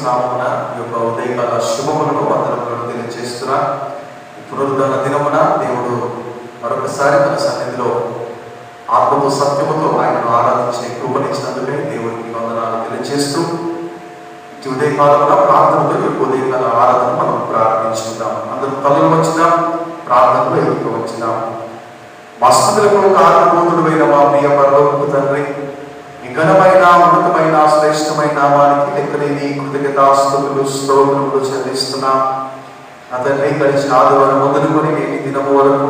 నామమున ఈ యొక్క ఉదయకాల శుభములను వందనములను తెలియజేస్తున్నా. పునరుద్ధరణ దినమున దేవుడు మరొకసారి తన సన్నిధిలో ఆత్మతో సత్యముతో ఆయనను ఆరాధించే కృపనిచ్చినందుకే దేవుడికి వందనాలు తెలియజేస్తూ ఈ ఉదయకాలమున ప్రార్థనతో ఈ ఉదయకాల ఆరాధన మనం ప్రారంభించుకుందాం. అందరూ కళ్ళు వచ్చినాం, ప్రార్థనలో ఎక్కువ వచ్చినాం. మా స్థుతులకు కారణబోధుడైన మా ప్రియ పరలోకపు తండ్రి, ఈ ఘనమైన ఉన్నతమైన శ్రేష్టమైన నామానికి లెక్కలేని కృతజ్ఞతాస్తుతులు స్తోత్రములు చెల్లిస్తున్నాం. నా తండ్రి, గడిచిన ఆదివారం మొదలుకొని నేటి దినము వరకు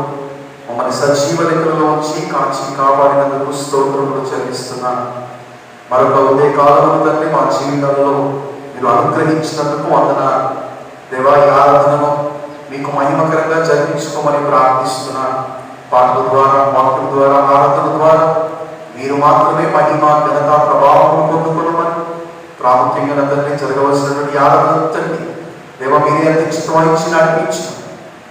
మమ్మల్ని సజీవ లెక్కలలో ఉంచి కాచి కాపాడినందుకు స్తోత్రములు చెల్లిస్తున్నాం. మరొక ఉదయ కాలంలో తండ్రి మా జీవితాలలో మీరు అనుగ్రహించినందుకు వందనాలు. దేవా, ఈ ఆరాధనను మీకు మహిమకరంగా జరిపించుకోమని ప్రార్థిస్తున్నాను. పాటల ద్వారా, వాక్యం ద్వారా, ఆరాధన ద్వారా మీరు మాత్రమే మహిమ, ఘనత, ప్రభావం పొందుకోమని ప్రాముఖ్యంగా తండ్రి జరగవలసినటువంటి ఆరాధన తండ్రి దేవ మీరే అధ్యక్షత వహించి నడిపించిన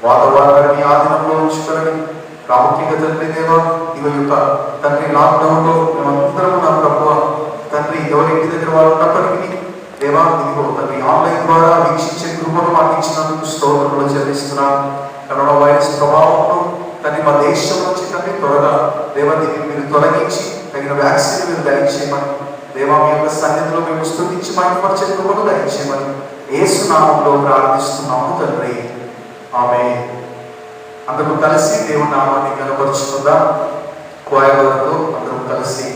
వాతావరణాన్ని ఆధీనంలో ఉంచుకొని ప్రాముఖ్యంగా తండ్రి దేవ ఈ యొక్క తండ్రి లాక్డౌన్లో మేమందరము నా ప్రభువ తండ్రి ఎవరి ఇంటి దగ్గర వాళ్ళు ఉన్నప్పటికీ దేవా ఇదిగో తండ్రి ఆన్లైన్ ద్వారా వీక్షించే కృపను మాకు ఇచ్చినందుకు స్తోత్రములు చెల్లిస్తున్నాం. కరోనా వైరస్ ప్రభావంలో తండ్రి మా దేశం నుంచి తండ్రి త్వరగా దేవా దీన్ని మీరు తొలగించి తగిన వ్యాక్సిన్ మీరు దయచేయమని దేవా మీ యొక్క సన్నిధిలో మేము స్తుతించి మహిమపరిచే కృపను దయచేయమని యేసు నామములో ప్రార్థిస్తున్నాము తండ్రి, ఆమేన్. అందరూ కలిసి దేవుని నామాన్ని కనపరుచుకుందాం. కోయలతో అందరూ కలిసి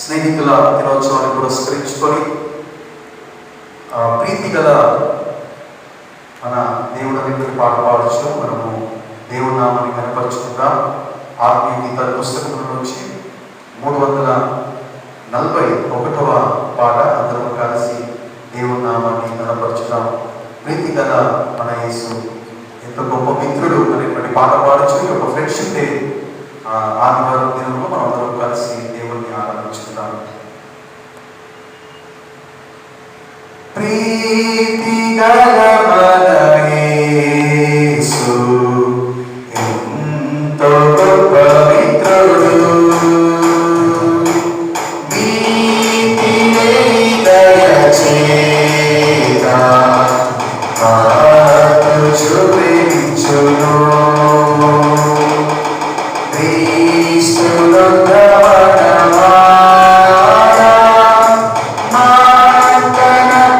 స్నేహితుల దినోత్సవాన్ని పురస్కరించుకొని ప్రీతి గల మన దేవుడు అనేటువంటి పాట పాడచ్చు. మనము దేవుని నామాన్ని కనపరుచుకుందాం. ఆత్మీయ గీతాల పుస్తకం నుంచి 341వ పాట అందరూ కలిసి దేవుని నామాన్ని కనపరుచుదాం. ప్రీతి గల మన యేసు ఎంత గొప్ప మిత్రుడు అనేటువంటి పాట పాడచ్చు. ఈ యొక్క ఫ్రెండ్షిప్ డే ఆదివారం దినంలో మనం అందరం కలిసి దేవుణ్ణి ఆరాధించుకుందాం. ప్రీతి గల మన యేసు ఎంతో గొప్ప మిత్రుడు,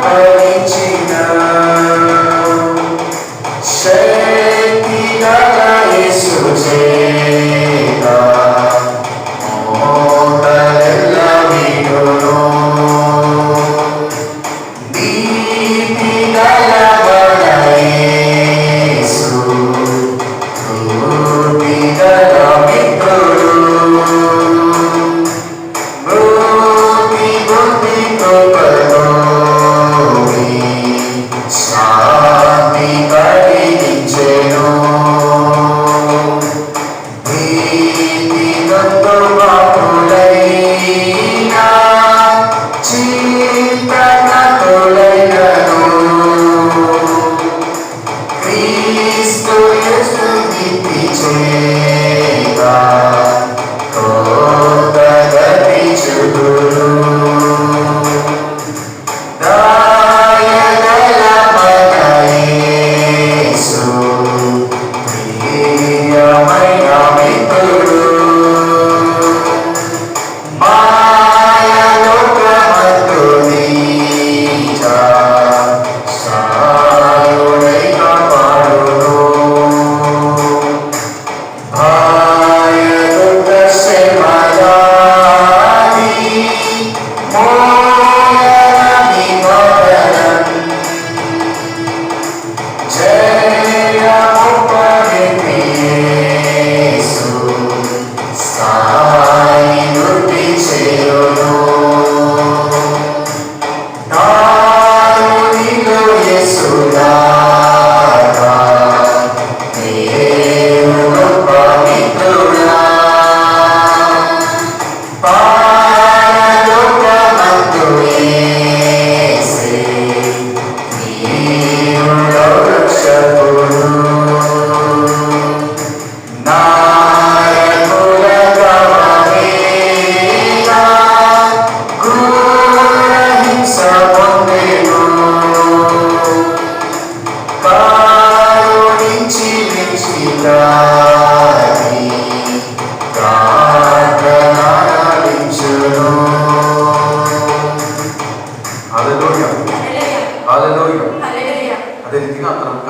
పరిచిన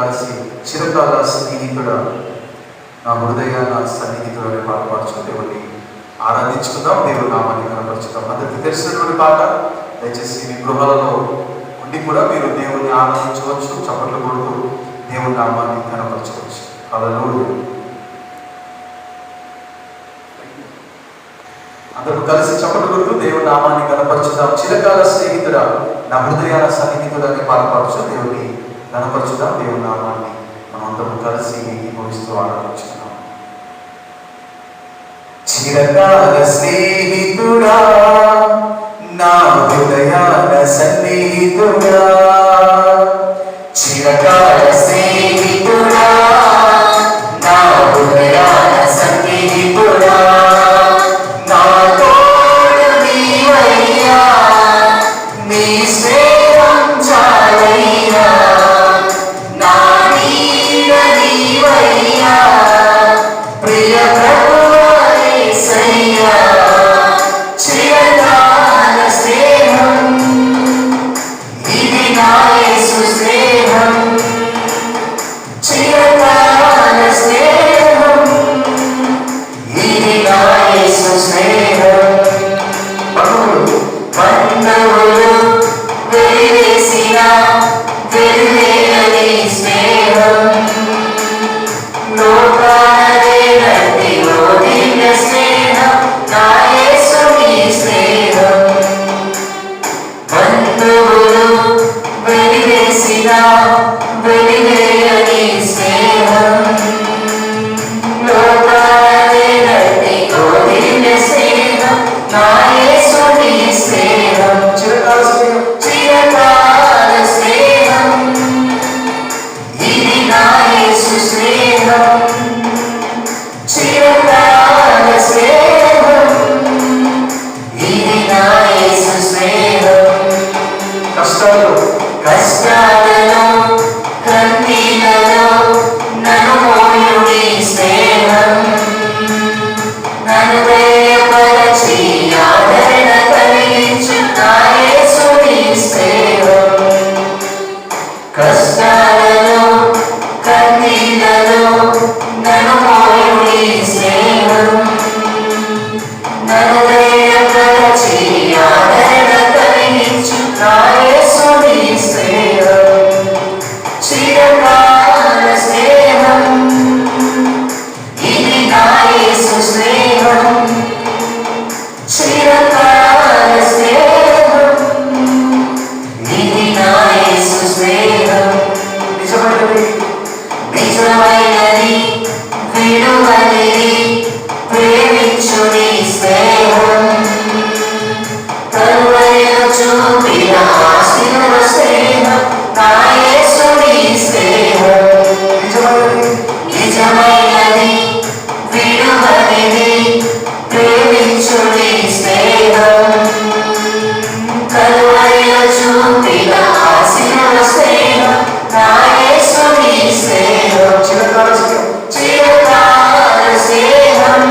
కలిసి చిరకాల స్నేహితుడా, నా హృదయాన సన్నిహితుడు అనే పాట పాడుచు దేవుడిని ఆరాధించుకుందాం, దేవుడి నామాన్ని కనపరుచుకుందాం. అందరికీ తెలిసినటువంటి పాట. దయచేసి మీ గృహాలలో ఉండి కూడా మీరు దేవుడిని ఆరాధించవచ్చు, చప్పట్లు కొడుతూ దేవుడి నామాన్ని కనపరచవచ్చు. హల్లెలూయా. అందరూ కలిసి చప్పట్లు కొడుతూ దేవుడి నామాన్ని కనపరచుదాం. చిరకాల స్నేహితుడా, నా హృదయాల సన్నిహితుడు అనే పాట పాడుచు దేవుడిని కనపరచుదాం. దేవుడి నామాన్ని మనం అందరం కలిసి ఏకీభవిస్తూ ఆరాధించుకుందాం. చిరకాల స్నేహితుడా, నా హృదయాల సన్నిహితుడా, చిరకాల స్నేహితుడా, నా హృదయాల సన్నిహితుడా, నా తోడు నీవయ్యా, నీ స్నేహం చాలయ్యా, నా నీడ నీవయ్యా, ప్రియ ప్రభువా యేసయ్యా, చిరకాల స్నేహం ఇది నా యేసు స్నేహం, చిరకాల స్నేహం ఇది నా యేసు స్నేహం. బంధువులు వెలివేసిన వెలివేయని స్నేహం, లోకాలనేనట్టి ఓడిన స్నేహం, నా యేసుని స్నేహం. బంధువులు వెలివేసిన వెలివేయని స్నేహం, లోకాలనేనట్టి ఓడిన స్నేహం, నా యేసుని స్నేహం. చిరకాల స్నేహం, చిరకాల స్నేహం ఇది నా యేసు స్నేహం, చిరకాల స్నేహం ఇది నా యేసు స్నేహం. కష్టాలలో కన్నీలలో నన్ను మోయుని స్నేహం, నన్ను దయపరచి ఆదరణ కలిగించు నా యేసుని స్నేహం. కష్టాలలో కన్నీలలో నన్ను మోయుని స్నేహం, నన్ను దయపరచి ఆదరణ కలిగించు నా యేసుని స్నేహం. చిరకాల స్నేహం ఇది నా యేసు స్నేహం, చిరకాల స్నేహం ఇది నా యేసు స్నేహం. నిజమైనది విడువనిది ప్రేమించుని స్నేహం, కరువైన చూపిన ఆశీర్వ స్నేహం, నా యేసుని స్నేహం. నిజమైనది విడువనిది ప్రేమించుని స్నేహం, కరువైన చూపిన ఆశీర్వ స్నేహం, నా యేసుని స్నేహం. చిరకాల స్నేహం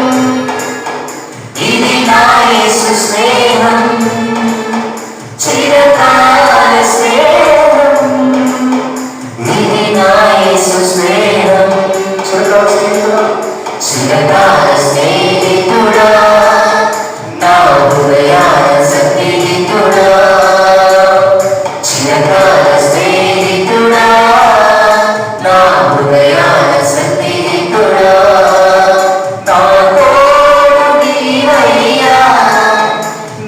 ఇది నా యేసు స్నేహం, చిరకాల స్నేహం ఇది నా యేసు స్నేహం. చిరకాల స్నేహితుడా, నా హృదయాల సన్నిహితుడా, చిరకాల స్నేహితుడా, నా హృదయాల సన్నిహితుడా, నా తోడు నీవయ్యా,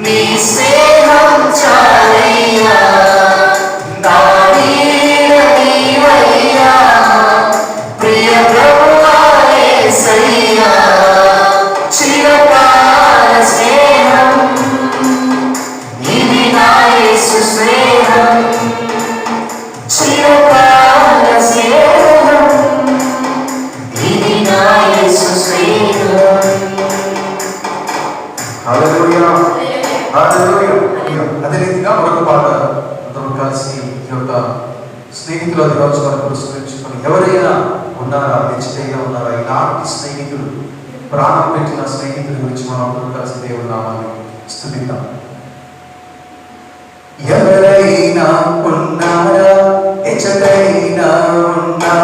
నీ స్నేహం చాలయ్యా, నా నీడ నీవయ్యా, ప్రియ ప్రభువా యేసయ్యా, చిరకాల స్నేహం ఇది నా యేసు స్నేహం, చిరకాల స్నేహం ఇది నా యేసు స్నేహం. హల్లెలూయా, హల్లెలూయా. అదే రీతిగా మరొక పాట అందరూ కలిసి ఈ యొక్క స్నేహితుల దినోత్సవాన్ని పురస్కరించుకొని ఎవరైనా ఉన్నారా, నిశ్చయంగా ఉన్నారా, ఇలాంటి స్నేహితులు, ప్రాణం పెట్టిన స్నేహితుల గురించి మనం అందరూ కలిసి దేవుడి నామాన్ని స్తుతిద్దాం. ఎవరైనా ఉన్నారా, ఎచ్చటైనా ఉన్నారా,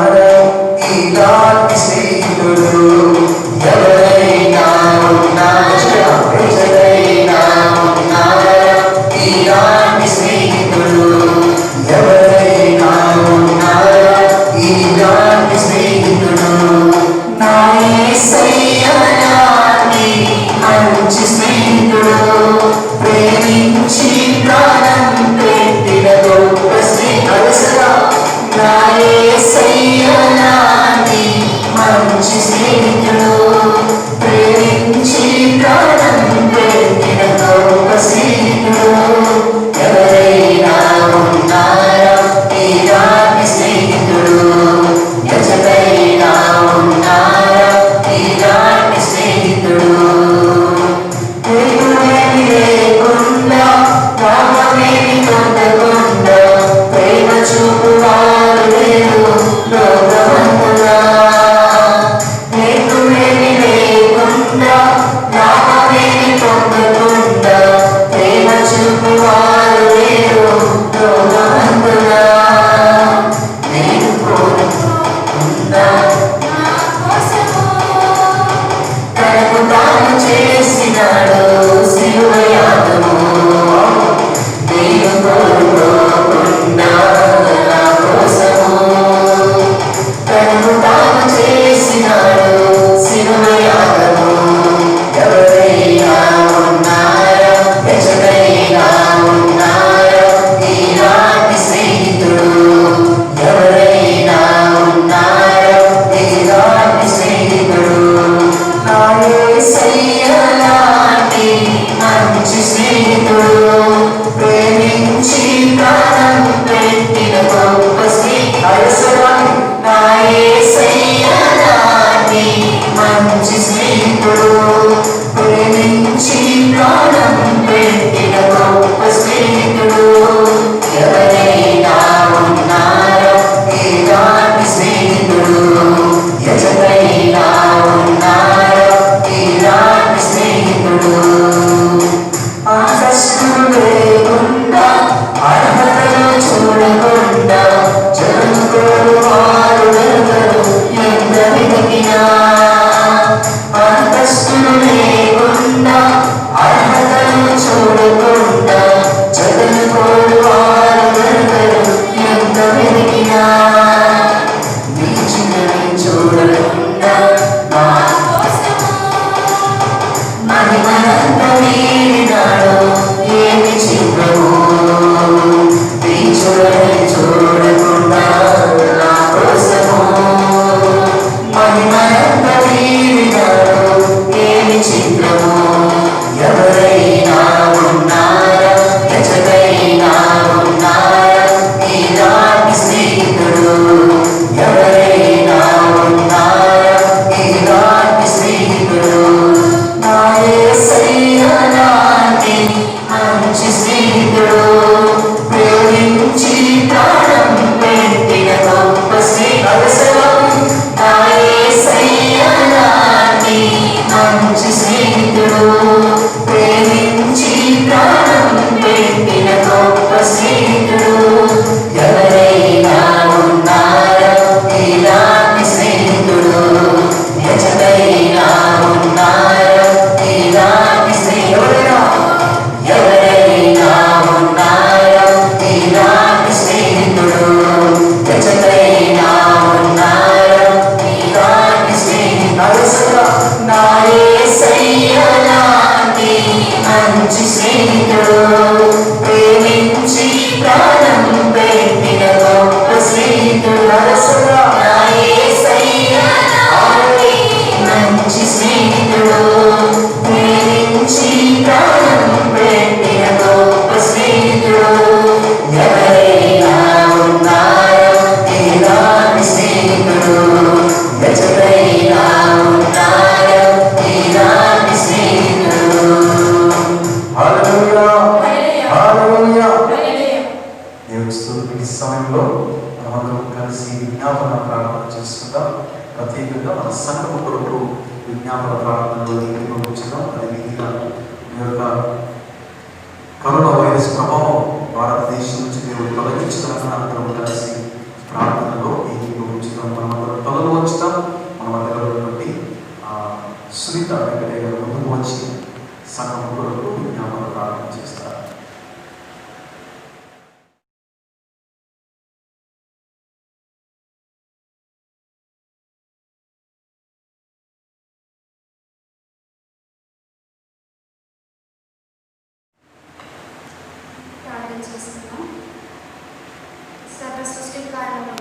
సర్వ సృష్టి కారణం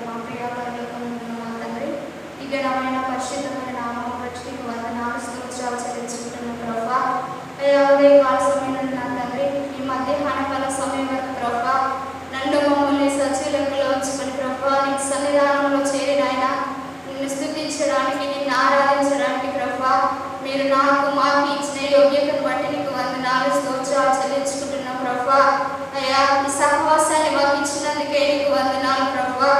మా ప్రియ పరలోకమున్న మా తండ్రి, ఘనమైన పరిశుద్ధమైన నామం బట్టి నీకు వందనాలు స్తోత్రాలు చెల్లించుకుంటున్నాను ప్రభువా. అయ్యా ఉదయకాల సమయం నా తండ్రి ఈ మధ్యాహ్న కాల సమయం వరకు ప్రభువా నన్ను మమ్మల్ని సజీవులలో ఉంచుకొని ప్రభువా నీ సన్నిధానంలో చేరి నాయన నిన్ను స్తుతించడానికి నిన్ను ఆరాధించడానికి ప్రభువా మీరు మాకు ఇచ్చిన యోగ్యతను బట్టి నీకు వందనాలు స్తోత్రాలు చెల్లించుకుంటున్నాం ప్రభువా. అయ్యా ఈ సహవాసాన్ని మాకు ఇచ్చినందుకే నీకు వందనాలు ప్రభువా.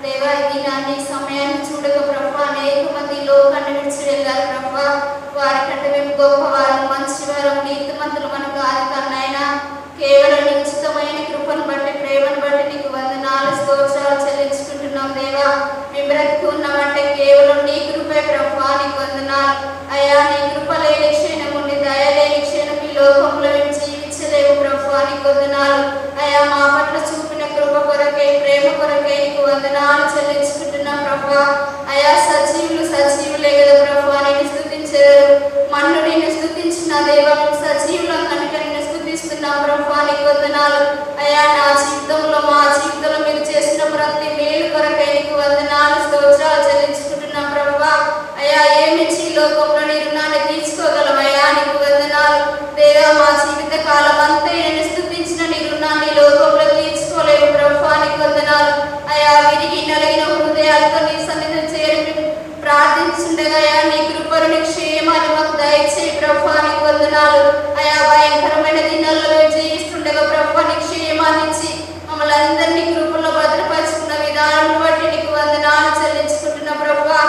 దేవా ఈ దినాన్ని సమయాన్ని చూడక ప్రభువా అనేక మంది లోకాన్ని విడిచి వెళ్ళారు ప్రభువా. వారికంటే మేము గొప్పవారం మంచివారం నీతిమంతులు మనకు కాదు కన్నైనా కేవలం నీ ఉచితమైన కృపను బట్టి ప్రేమను బట్టి నీకు వందనాలు స్తోత్రాలు చెల్లించుకుంటున్నాం దేవా. మేము బ్రతికి ఉన్నామంటే కేవలం నీ కృపే ప్రభువా నీకు వందనాలు. అయ్యా నీ కృప లేని క్షణం ఉండి దయ లేని క్షణం ఈ లోకంలో మేము జీవించలేము ప్రభువా నీకు వందనాలు. అయ్యా మా పట్ల చూపిన కృప కొరకై ప్రేమ కొరకై నీకు వందనాలు చెల్లించుకుంటున్నాం ప్రభువా. అయ్యా సజీవులే కదా ప్రభువా నిన్ను స్తుతించారు. మన్ను నిన్ను స్తుతించిన దేవా సజీవులం కనుక నిన్ను స్తుతిస్తున్నాం ప్రభువా నీకు వందనాలు. అయ్యా నా జీవితంలో మా జీవితంలో మీరు చేసిన ప్రతి మేలు కొరకై నీకు వందనాలు స్తోత్రాలు చెల్లించుకుంటున్నాం ప్రభువా. అయ్యా ఏమిచ్చి ఈ లోకంలో నీ రుణాన్ని తీర్చుకోగలమయ్యా నీకు వందనాలు దేవా. మా జీవిత కాలం అంతా నేను స్తుతించిన నీ రుణాన్ని లోకంలో తీర్చుకోలేము ప్రభువా నీకు వందనాలు. అయ్యా విరిగి నలిగిన హృదయాలతో నీ సన్నిధిని చేరి ప్రార్థించుండగా నీ కృపను నీ క్షేమాన్ని మాకు దయచేయి ప్రభువా నీకు వందనాలు. అయా భయంకరమైన దినాల్లో జీవిస్తుండగా ప్రభువా నీ క్షేమాన్ని ఇచ్చి మమ్మల్ని అందరినీ కృపల్లో భద్రపరుచుకున్న విధానం బట్టి నీకు వందనాలు చెల్లించుకుంటున్నాం ప్రభువా.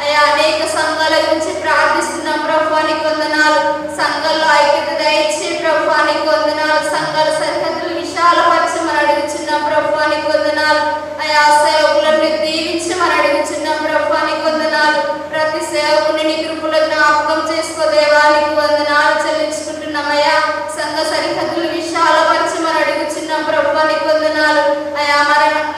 అయా అనేక సంఘాల గురించి ప్రార్థిస్తున్నాం ప్రభువా నీకు వందనాలు. సంఘాల్లో ఐక్యత దయచేయి ప్రభువా నీకు వందనాలు. సంఘాల సరిహద్దులు విశాలపరచమని అడుగుచున్నాం ప్రభువా నీకు వందనాలు. అయా సేవకులను దీవించమని అడుగుచున్నాం ప్రభువా నీకు వందనాలు. ప్రతి సేవకుని నీ కృపలో జ్ఞాపకం చేసుకోదేవా నీకు వందనాలు చెల్లించుకుంటున్నామయ్యా. సంఘ సరిహద్దులు విశాలపరచమని అడుగుచున్నాం ప్రభువా నీకు వందనాలు. అయా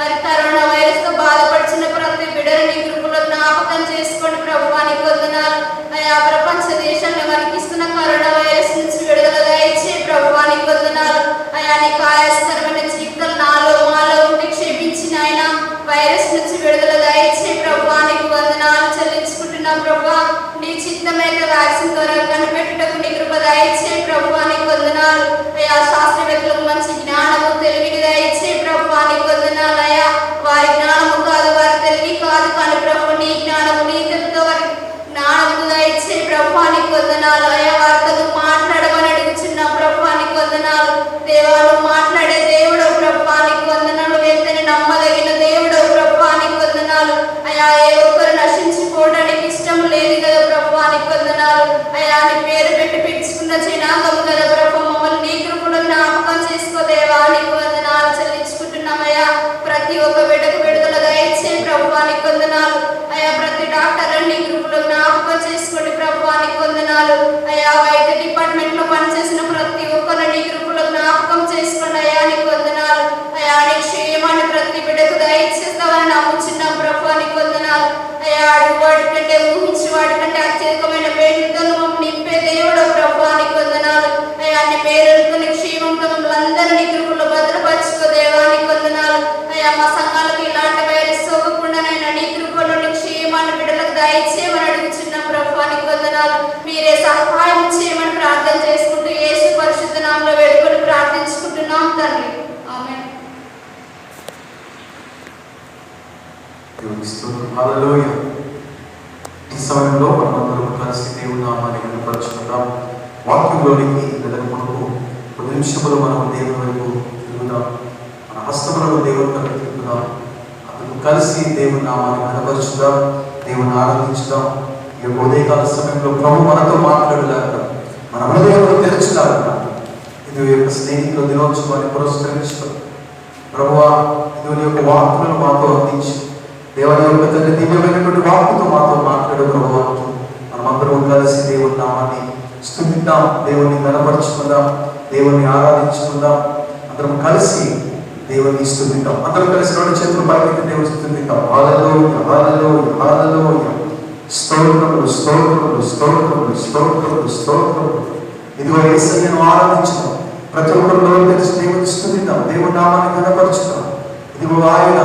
మరి కరోనా వైరస్ తో బాధపడుచున్న ప్రతి బిడ్డను నీ కృపలో జ్ఞాపకం చేసుకోండి ప్రభువా నీకు వందనాలు. అయా ప్రపంచ దేశాన్ని వణికిస్తున్న కరోనా వైరస్ నుంచి విడుదల దయచేయి ప్రభువా నీకు వందనాలు. అయా నీ కాయస్కరమైన జీవితం నాలో మాలో ఉండి క్షేమించిన ఆయన వైరస్ నుంచి విడుదల దయచేయి ప్రభువా నీకు వందనాలు చెల్లించుకుంటున్నాం ప్రభువా. నీ చిత్తమైన వ్యాక్సిన్ ద్వారా కనిపెట్టుటకు నీ కృప దయచేయి ప్రభువా నీకు వందనాలు. అయా శాస్త్రవేత్తలకు మంచి జ్ఞానము తెలివిని దయచేయి ప్రభువా నీకు వందనాలు. అయా వారి జ్ఞానము కాదు వారి తెలివి కాదు కానీ ప్రభు నీ జ్ఞానము నీ తెలివితో వారి జ్ఞానము దయచేయి ప్రభువా నీకు వందనాలు. అయా వారితో మాట్లాడమని అడుగుచున్నాం ప్రభువా నీకు వందనాలు. దేవాలు మాట్లాడే దేవుడు ప్రభువా నీకు వందనాలు. వెంటనే నమ్మదగిన దేవుడు ప్రభువా నీకు వందనాలు. అయా ఏ ఒక్కరు నశించిపోవడానికి ఇష్టం లేదు కదా ప్రభువా నీకు వందనాలు. అయా నీ పేరు పెట్టి పిలుచుకున్న జనాంగం కదా ప్రభు మమ్మల్ని నీ కృపలో జ్ఞాపకం చేసుకోదేవా నీకు వందనాలు చెల్లించుకుంటున్నామయ్యా. ప్రతి ఒక్క బిడ్డకు విడుదల దయచేయి ప్రభువా నీకు వందనాలు. అయా ప్రతి డాక్టర్ నీ కృపలో జ్ఞాపకం చేసుకోండి ప్రభువా నీకు వందనాలు. అయా వైద్య డిపార్ట్మెంట్ లో పనిచేసిన ప్రతి ఒక్కరు నీ కృపలో జ్ఞాపకం చేసుకోండి అయా నీకు వందనాలు. అయా నీ క్షేమాన్ని ప్రతి బిడ్డకు దయచేస్తామని నమ్ముచున్నాం ప్రభువా నీకు వందనాలు. అయా అడుగు వాడి కంటే ఊహించి వాడి కంటే అత్యధికమైన మేలుతో మమ్మల్ని నింపే దేవుడు ప్రభువా నీకు వందనాలు. అయా నీ పేరుతో నీ క్షేమంతో మమ్మల్ని అందరినీ కృపలో భద్రపరచుకోదేవా నీకు వందనాలు. అయా మా సంఘాలకు ఇలాంటి వైరస్ సోకకుండానైనా నీ కృపలో నీ క్షేమాన్ని బిడ్డలకు దయచేయమని అడుగుచున్నాం ప్రభువా నీకు వందనాలు. మీరే సహాయం చేయమని ప్రార్థన చేసుకుంటూ యేసు పరిశుద్ధ నామములో వేడుకొని ప్రార్థించుకుంటున్నాం తండ్రి. ఆమేన్. హల్లెలూయా. ఈ సమయంలో మనమందరం కలిసి దేవుని నామాన్ని కనపరుచుకుందాం. వాక్యంలోనికి వెళ్ళకముందు కొద్ది నిమిషములు మనం దేవుని వైపు తిరుగుదాం. మన హస్తములను దేవుని వైపు తిరుగుదాం. అందుకు కలిసి దేవుని నామాన్ని కనపరుచుదాం. దేవుని ఆరాధించుదాం. ఈ ఉదయకాల సమయంలో ప్రభు మనతో మాట్లాడలేక మన హృదయంలో తెరచలేక ఇది యొక్క స్నేహితుల దినోత్సవాన్ని పురస్కరించుతాం. ప్రభువా దేవుని యొక్క వాక్కులను మాతో అందించి దేవుని యొక్క తండ్రి దివ్యమైనటువంటి వాక్కుతో మాతో మాట్లాడే ప్రభువా మనమందరం కలిసి దేవుని నామాన్ని స్తుతిద్దాం. దేవుని కనపరుచుకుందాం. దేవుని ఆరాధించుకుందాం. అందరం కలిసి దేవుని స్తుతిద్దాం. అందరం కలిసి రెండు చేతులు పైకి దేవుని స్తుతిద్దాం. హల్లెలూయా హల్లెలూయా హల్లెలూయా. స్తోత్రములు స్తోత్రములు స్తోత్రములు స్తోత్రములు స్తోత్రములు. ఇదిగో యేసయ్యను ఆరాధించుదాం. ప్రతి ఒక్కరిలో తెలిసి దేవుని స్తుతిద్దాం. దేవుని నామాన్ని కనపరుచుదాం. ఇదిగో ఆయన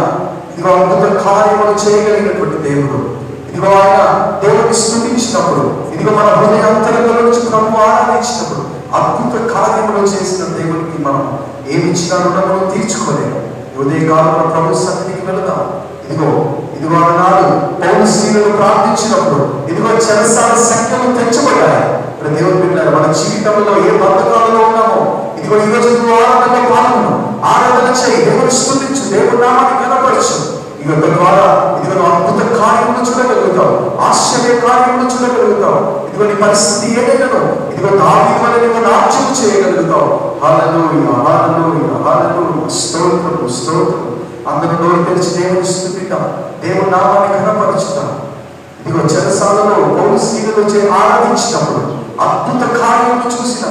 ఇదిగో అద్భుత కార్యములు చేయగలిగినటువంటి దేవుడు. ఇదిగో ఆయన దేవుడిని స్తుతించినప్పుడు, ఇదిగో మన హృదయాంతరంలో నుంచి ప్రభు ఆరాధించినప్పుడు అద్భుత కార్యములు చేసిన దేవునికి మనం ఏమి ఇచ్చినా రుణమును తీర్చుకోలేము. ఉదయకాలంలో ప్రభు సన్నిధికి వెళదాం. ఇదిగో ఆనాడు పౌలు స్త్రీలను ప్రార్థించినప్పుడు ఇదిగో చెరసాల సంఖ్యలు తెచ్చబడ్డాయి. దేవుడు బిడ్డలారా, మన జీవితంలో ఏ బంధకాలలో ఉన్నామో ఇదిగో ఈ రోజు ఆరాధనలో పాల్గొను, ఆరాధన చేయి, దేవుని స్తుతించు, దేవుని నామాన్ని కనపరచు. ఇదిగో ద్వారా ఇదిగో అద్భుత కార్యములు చూడగలుగుతావు, ఆశ్చర్య కార్యములు చూడగలుగుతావు. ఇదిగో నీ పరిస్థితి ఏదైనాను ఇదిగో దావీదు వలె నువ్వు నాట్యం చేయగలుగుతావు. హల్లెలూయా, హల్లెలూయా, హల్లెలూయా, స్తోత్రం, స్తోత్రం. అందరూ నోరు తెరిచి దేవుని స్తుతిద్దాం, దేవుని నామాన్ని కనపరచుతాం. ఇదిగో చెరసాలలో పౌలు స్త్రీలను ఆరాధించినప్పుడు అద్భుత కార్యములు చూసిన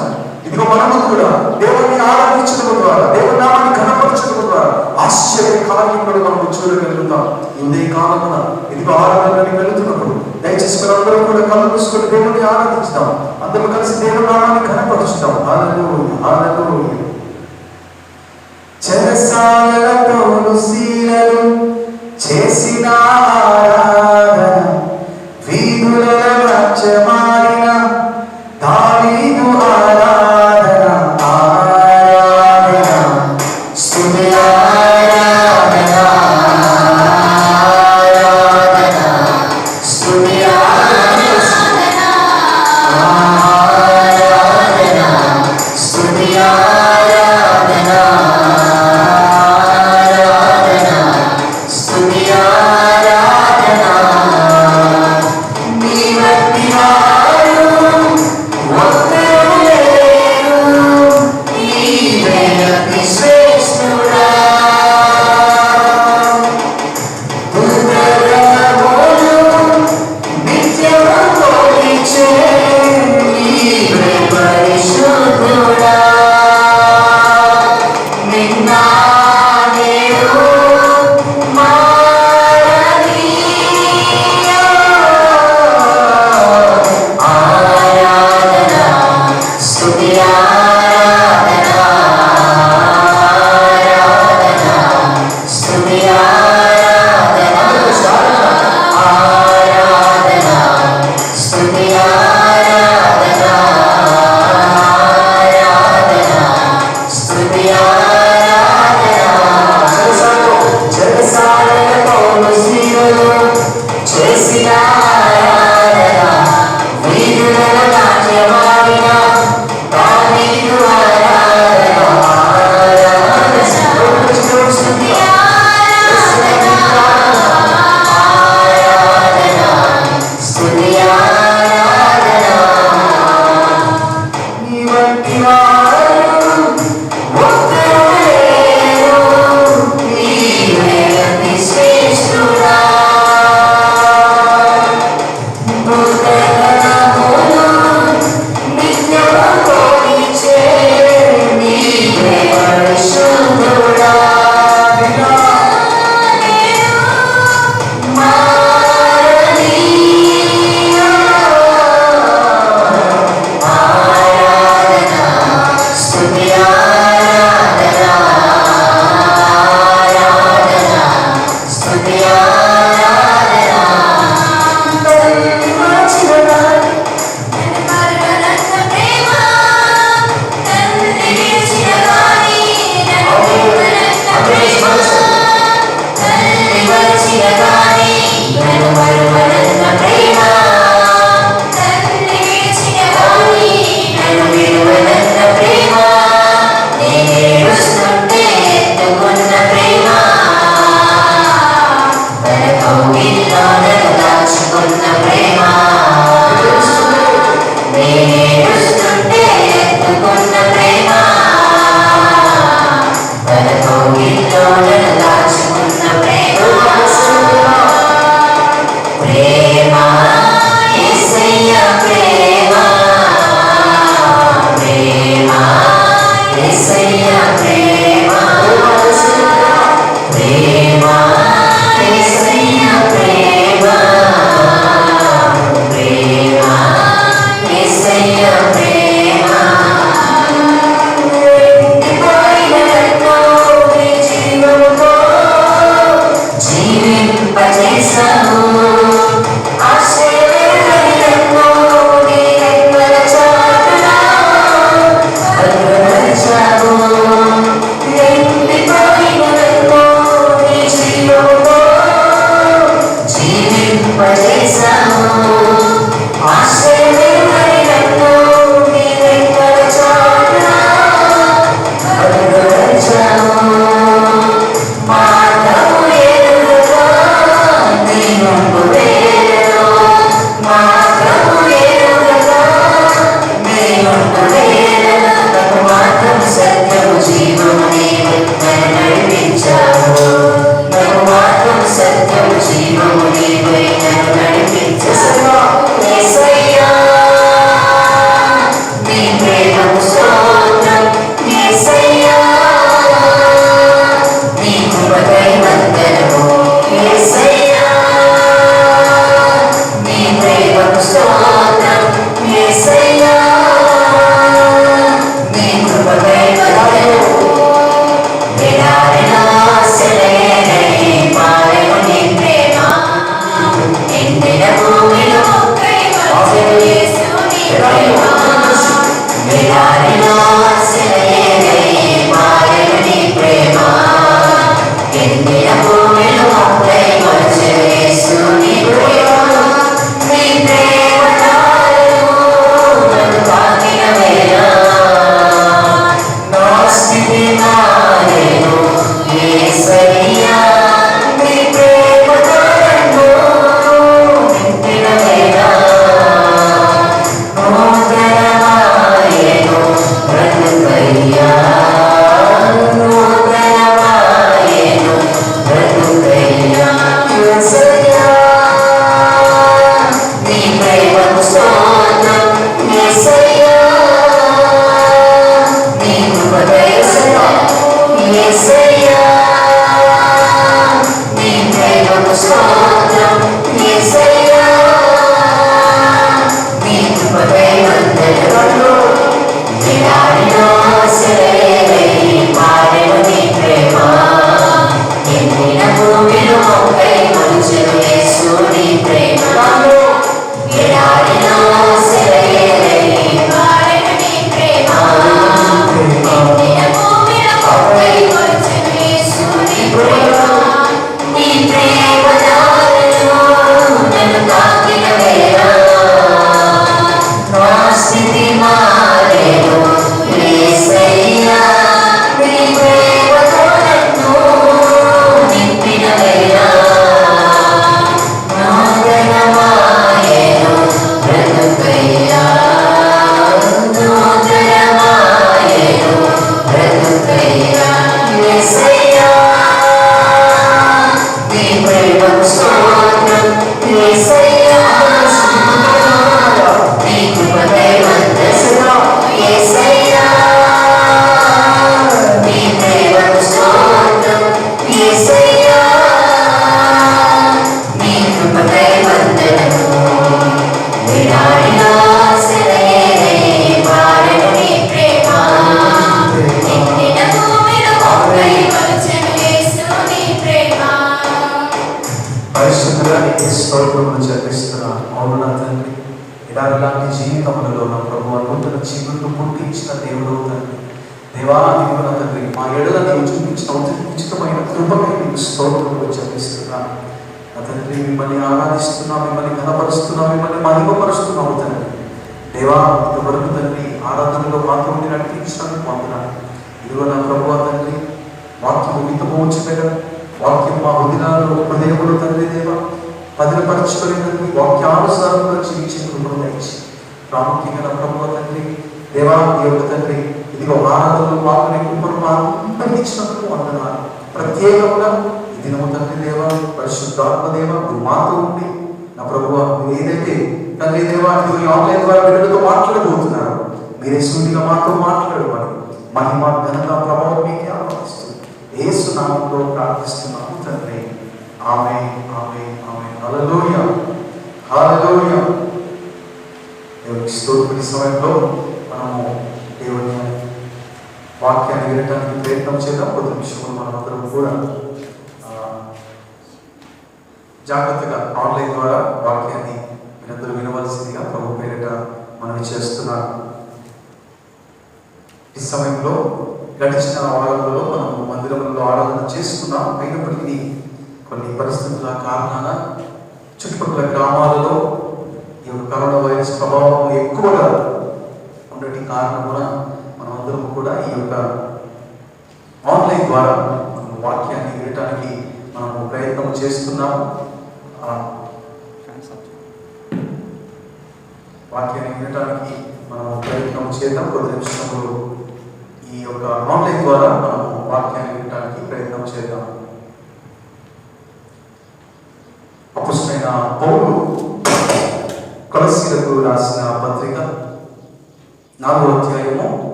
ఇదిగో మనము కూడా దేవుని ఆరాధించడం ద్వారా, దేవుని నామాన్ని కనపరచడం ద్వారా ఆశ్చర్య కార్యములు మనము చూడగలుగుతాం. ఉదయ కాలమున ఇదిగో ఆరాధనకి వెళుతున్నప్పుడు దయచేసి అందరూ కూడా కళ్ళు మూసుకొని దేవుని ఆరాధిస్తాం, అందరూ కలిసి దేవుని నామాన్ని కనపరుచుతాం. హల్లెలూయా, హల్లెలూయా. చెరసాల పౌలు స్త్రీలను చేసిన ఆరాధన, వీధులలో రాజ్యమాడిన దావీదు ఆరాధన, ఆరాధన, స్తుతి ఆరాధన, ఆరాధన, స్తుతి ఆరాధన, ఆరాధన, స్తుతి ఆరాధన,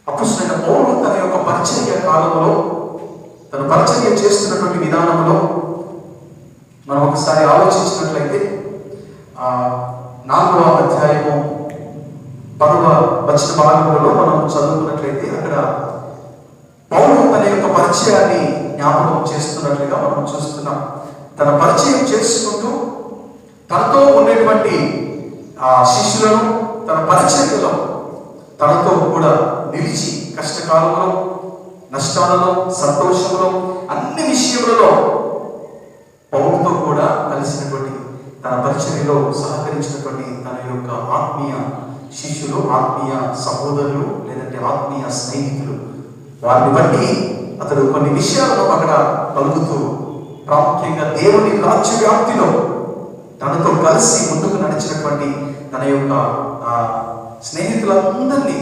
అపోస్తలుడైన పౌలు తన యొక్క పరిచర్య కాలంలో తన పరిచర్య చేస్తున్నటువంటి మనం ఒకసారి ఆలోచించినట్లయితే 4వ అధ్యాయము 10వ వచన భాగంలో మనం చదువుకున్నట్లయితే అక్కడ పౌలు తన యొక్క పరిచయాన్ని జ్ఞాపకం చేస్తున్నట్లుగా మనం చూస్తున్నాం. తన పరిచయం చేసుకుంటూ తనతో ఉండేటువంటి శిష్యులను తన పరిచర్యలో తనతో కూడా నిలిచి కష్టకాలంలో, నష్టాలలో, సంతోషంలో, అన్ని విషయములలో పౌలుతో కూడా కలిసినటువంటి తన పరిచర్యలో సహకరించినటువంటి తన యొక్క ఆత్మీయ శిష్యులు, ఆత్మీయ సహోదరులు, లేదంటే ఆత్మీయ స్నేహితులు, వారిని బట్టి అతడు కొన్ని విషయాలను అక్కడ పలుకుతూ ప్రాముఖ్యంగా దేవుని రాజ్య వ్యాప్తిలో తనతో కలిసి ముందుకు నడిచినటువంటి తన యొక్క స్నేహితులందరినీ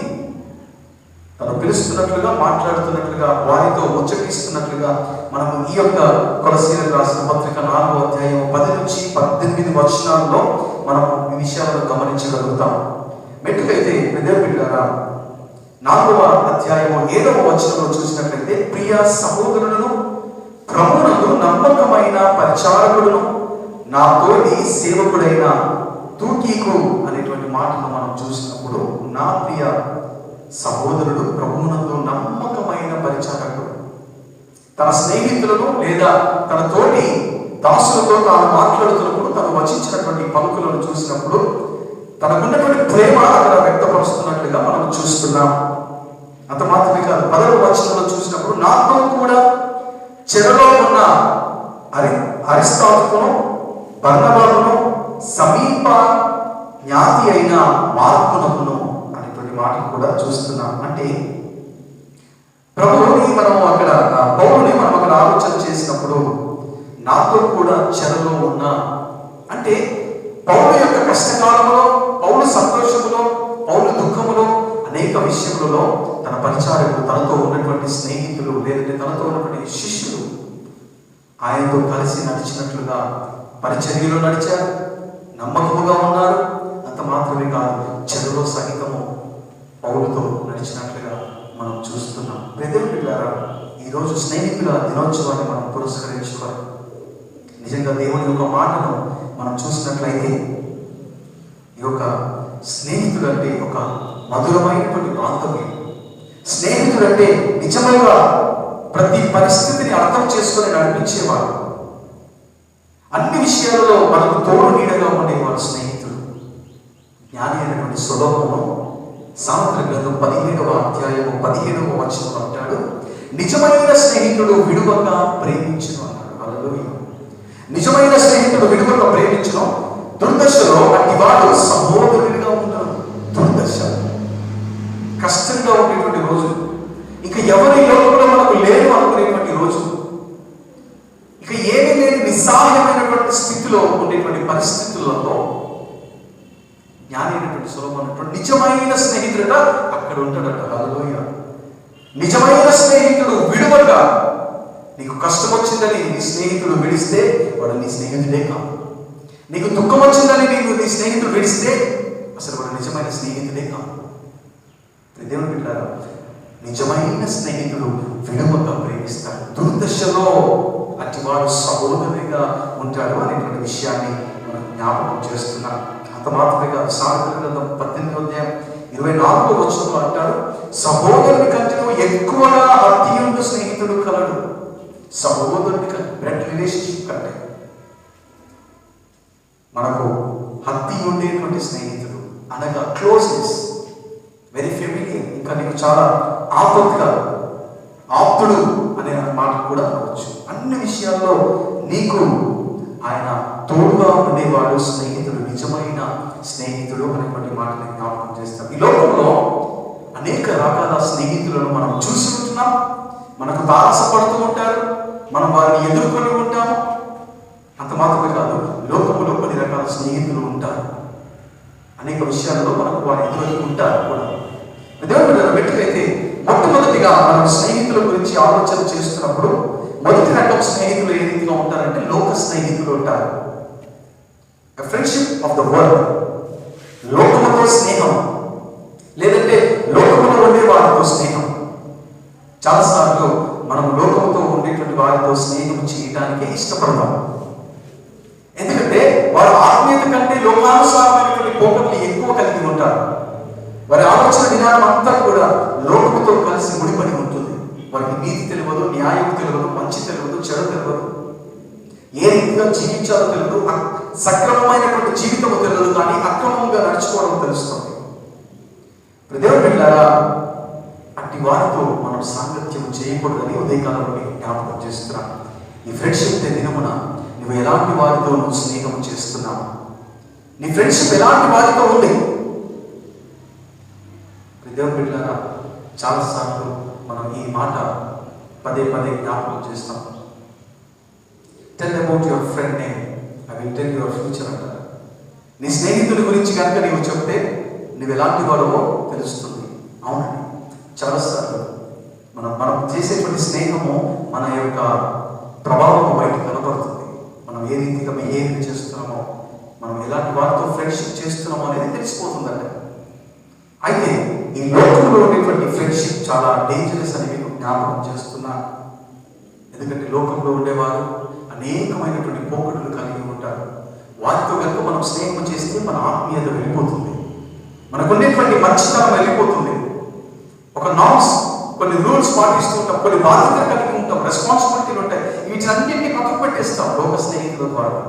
తను పిలుస్తున్నట్లుగా, మాట్లాడుతున్నట్లుగా, వారితో ముచ్చటిస్తున్నట్లుగా మనము ఈ యొక్క కొలసీలకు రాసిన పత్రిక 4వ అధ్యాయం 10 నుంచి 18 వచనాల్లో మనం ఈ విషయాలను గమనించగలుగుతాం. మెట్టుకైతే బిడ్డలారా 4వ అధ్యాయము 7వ వచనంలో చూసినట్లయితే, ప్రియ సహోదరులను, ప్రభువునందు నమ్మకమైన పరిచారకులను, నా తోటి సేవకుడైన తూకీకు అనేటువంటి మాటను మనం చూసినప్పుడు, నా ప్రియ సహోదరుడు, ప్రభువునందు నమ్మకమైన పరిచారకుడు, తన స్నేహితులను లేదా తన తోటి దాసులతో తాను మాట్లాడుతున్నప్పుడు తను వచించినటువంటి పలుకులను చూసినప్పుడు తనకున్నటువంటి ప్రేమ అక్కడ వ్యక్తపరుస్తున్నట్లుగా మనం చూస్తున్నాం. అంత మాత్రమే కాదు, 10వ వచనంలో చూసినప్పుడు, నాతో కూడా చెరలో ఉన్న అరిస్తాకును, బర్నబాను, సమీప జ్ఞాతి అయిన మార్కునకును అనేటువంటి మాటలు కూడా చూస్తున్నాం. అంటే ప్రభువుని మనం అక్కడ, పౌరుని మనం అక్కడ ఆలోచన చేసినప్పుడు నాతో కూడా చెరలో ఉన్న అంటే పౌలు యొక్క కష్టకాలంలో, పౌలు సంతోషములో, పౌలు దుఃఖములో, అనేక విషయములలో తన పరిచారకులు, తనతో ఉన్నటువంటి స్నేహితులు, లేదంటే తనతో ఉన్నటువంటి శిష్యులు ఆయనతో కలిసి నడిచినట్లుగా పరిచర్యలో నడిచారు, నమ్మకముగా ఉన్నారు. అంత మాత్రమే కాదు, చెరలో సహితము పౌలుతో నడిచినట్లుగా మనం చూస్తున్నాం. పిల్లారా, ఈరోజు స్నేహితుల దినోత్సవాన్ని మనం పురస్కరించుకోవాలి. నిజంగా దేవుని యొక్క మాటను మనం చూసినట్లయితే ఈ యొక్క స్నేహితుడు అంటే ఒక మధురమైనటువంటి బాంధవ్యం. స్నేహితుడు అంటే నిజంగా ప్రతి పరిస్థితిని అర్థం చేసుకొని నడిపించేవాడు, అన్ని విషయాలలో మనకు తోడు నీడగా ఉండేవాడు స్నేహితుడు. జ్ఞాని అయినటువంటి సొలొమోను సామెతల గ్రంథం 17వ అధ్యాయము 17వ వచనంలో అంటాడు, నిజమైన స్నేహితుడు విడువక ప్రేమించును అన్నాడు. హల్లెలూయా. నిజమైన స్నేహితుడు విడువక ప్రేమించును, దుర్దశలో అట్టి వాడు సహోదరుడిగా ఉన్నాడు. దుర్దశ, కష్టంగా ఉండేటువంటి రోజు, ఇక ఎవరి లోకంలో మనకు లేరు అనుకునేటువంటి రోజు, ఇక ఏమీ లేని నిస్సహాయమైనటువంటి స్థితిలో ఉండేటువంటి పరిస్థితులలో జ్ఞాని అయినటువంటి సొలొమోను నిజమైన స్నేహితుడట అక్కడ ఉంటాడట. హల్లెలూయా. నిజమైన స్నేహితుడు విడువక, నీకు కష్టం వచ్చిందని నీ స్నేహితుడు విడిస్తే వాడు నీ స్నేహితుడే కాదు. నీకు దుఃఖం వచ్చిందని నీ స్నేహితుడు విడిస్తే అసలు వాడు నిజమైన స్నేహితుడే కాదు. దేవుని బిడ్డలారా, నిజమైన స్నేహితుడు విడువక ప్రేమిస్తాడు, దుర్దశలో అటివాడు సహోదరునిగా ఉంటాడు అనేటువంటి విషయాన్ని మనం జ్ఞాపకం చేస్తున్నాం. అంత మాత్రమే కాదు, సామెతల గ్రంథం 18వ అధ్యాయం 24వ వచనంలో అంటాడు, సహోదరుని కంటే ఎక్కువగా హత్తియుండు స్నేహితుడు కలడు. సహోదరుని బ్లడ్ రిలేషన్షిప్ కంటే మనకు హత్తి ఉండేటువంటి స్నేహితుడు అనగా క్లోజ్నెస్, వెరీ ఫెమిలియర్, ఇంకా నీకు చాలా ఆప్తుడు అనే మాట కూడా అనవచ్చు. అన్ని విషయాల్లో నీకు ఆయన తోడుగా ఉండేవాడు స్నేహితుడు, నిజమైన స్నేహితుడు అనేటువంటి మాటని జ్ఞాపకం చేస్తాం. ఈ లోకంలో అనేక రకాల స్నేహితులను మనం చూసి ఉంటున్నాం, మనకు తారసపడుతూ ఉంటారు, మనం వారిని ఎదుర్కొని ఉంటాము. అంత మాత్రమే కాదు, లోకంలో కొన్ని రకాల స్నేహితులు ఉంటారు, అనేక విషయాల్లో మనకు వారు ఎదురు ఉంటారు కూడా. దేవుడు వెంటనైతే మొట్టమొదటిగా మనం స్నేహితుల గురించి ఆలోచన చేస్తున్నప్పుడు మొదటి రకం స్నేహితులు ఏ రీతిగా ఉంటారంటే లోక స్నేహితులు ఉంటారు. ఫ్రెండ్షిప్ ఆఫ్ ద వరల్డ్, లోకముతో స్నేహం, లేదంటే లోకములో ఉండే వారితో స్నేహం. చాలాసార్లు మనం లోకముతో ఉండేటువంటి వారితో స్నేహం చేయడానికే ఇష్టపడతాం. వారు ఆత్మీయత కంటే లోకానుసారమైనటువంటి పోకట్లు ఎక్కువ కలిగి ఉంటారు. వారి ఆలోచన విధానం అంతా కూడా లోకముతో కలిసి ముడిపడి ఉంటుంది. వారికి నీతి తెలియదు, న్యాయం తెలియదు, మంచి తెలియదు, చెడు తెలియదు, ఏ రీతిగా జీవించాలో తెలియదు, సక్రమమైనటువంటి జీవితము తెలియదు, కానీ అక్రమంగా నడుచుకోవడం తెలుస్తుంది. దేవుని బిడ్డలారా, అట్టి వారితో మనం సాంగత్యం చేయకూడదని ఉదయకాలంలో జ్ఞాపకం చేస్తున్నాం. ఈ ఫ్రెండ్షిప్ డే దినమున నువ్వు ఎలాంటి వారితో నువ్వు స్నేహం చేస్తున్నావు? నీ ఫ్రెండ్షిప్ ఎలాంటి వారితో ఉంది? దేవుని బిడ్డలారా, చాలాసార్లు మనం ఈ మాట పదే పదే జ్ఞాపకం చేస్తాం. Tell about your friend name, I will tell your future అంటారు. నీ స్నేహితుడి గురించి కనుక నీవు చెప్తే నువ్వు ఎలాంటి వాడవో తెలుస్తుంది. అవునండి, చాలాసార్లు మనం చేసేటువంటి స్నేహము మన యొక్క ప్రభావం బయట కనబడుతుంది. మనం ఏ రీతిగా బిహేవ్ చేస్తున్నామో, మనం ఎలాంటి వారితో ఫ్రెండ్షిప్ చేస్తున్నామో అనేది తెలిసిపోతుందండి. అయితే ఈ లోకంలో ఉండేటువంటి ఫ్రెండ్షిప్ చాలా డేంజరస్ అని మీకు జ్ఞాపకం చేస్తున్నా. ఎందుకంటే లోకంలో ఉండేవారు అనేకమైనటువంటి పోకడులు కలిగి ఉంటారు. వారితో కనుక మనం స్నేహం చేస్తే మన ఆత్మీయత వెళ్ళిపోతుంది, మనకు ఉండేటువంటి మంచితనం వెళ్ళిపోతుంది. ఒక నామ్స్, కొన్ని రూల్స్ పాటిస్తూ ఉంటాం, కొన్ని బాధ్యతలు కలిగి ఉంటాం, రెస్పాన్సిబిలిటీలు ఉంటాయి. వీటన్నింటినీ పక్కకు పెట్టేస్తాం లోక స్నేహితుల ద్వారా.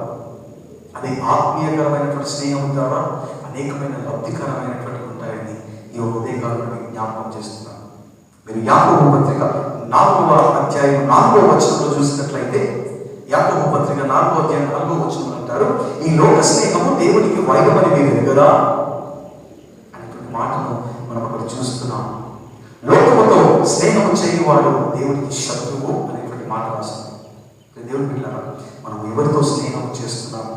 అదే ఆత్మీయకరమైనటువంటి స్నేహం ద్వారా అనేకమైన లబ్ధికరమైనటువంటి ఉంటాయని ఈ ఉదయకాలంలో జ్ఞాపకం చేస్తున్నాను. మీరు యాకోబు పత్రిక 4వ అధ్యాయం 4వ వచనంలో చూసినట్లయితే, యాకోబు పత్రిక 4వ అధ్యాయం 4వ వచనంలో అంటారు, ఈ లోక స్నేహము దేవునికి వైరమని మీరు ఎరుగరా అనేటువంటి మాటను మనం అక్కడ చూస్తున్నాం. లోకముతో స్నేహం చేయవాడు దేవునికి శత్రువు అనేటువంటి మాట రాస్తుంది. దేవుని పిల్లరా, మనం ఎవరితో స్నేహం చేస్తున్నాము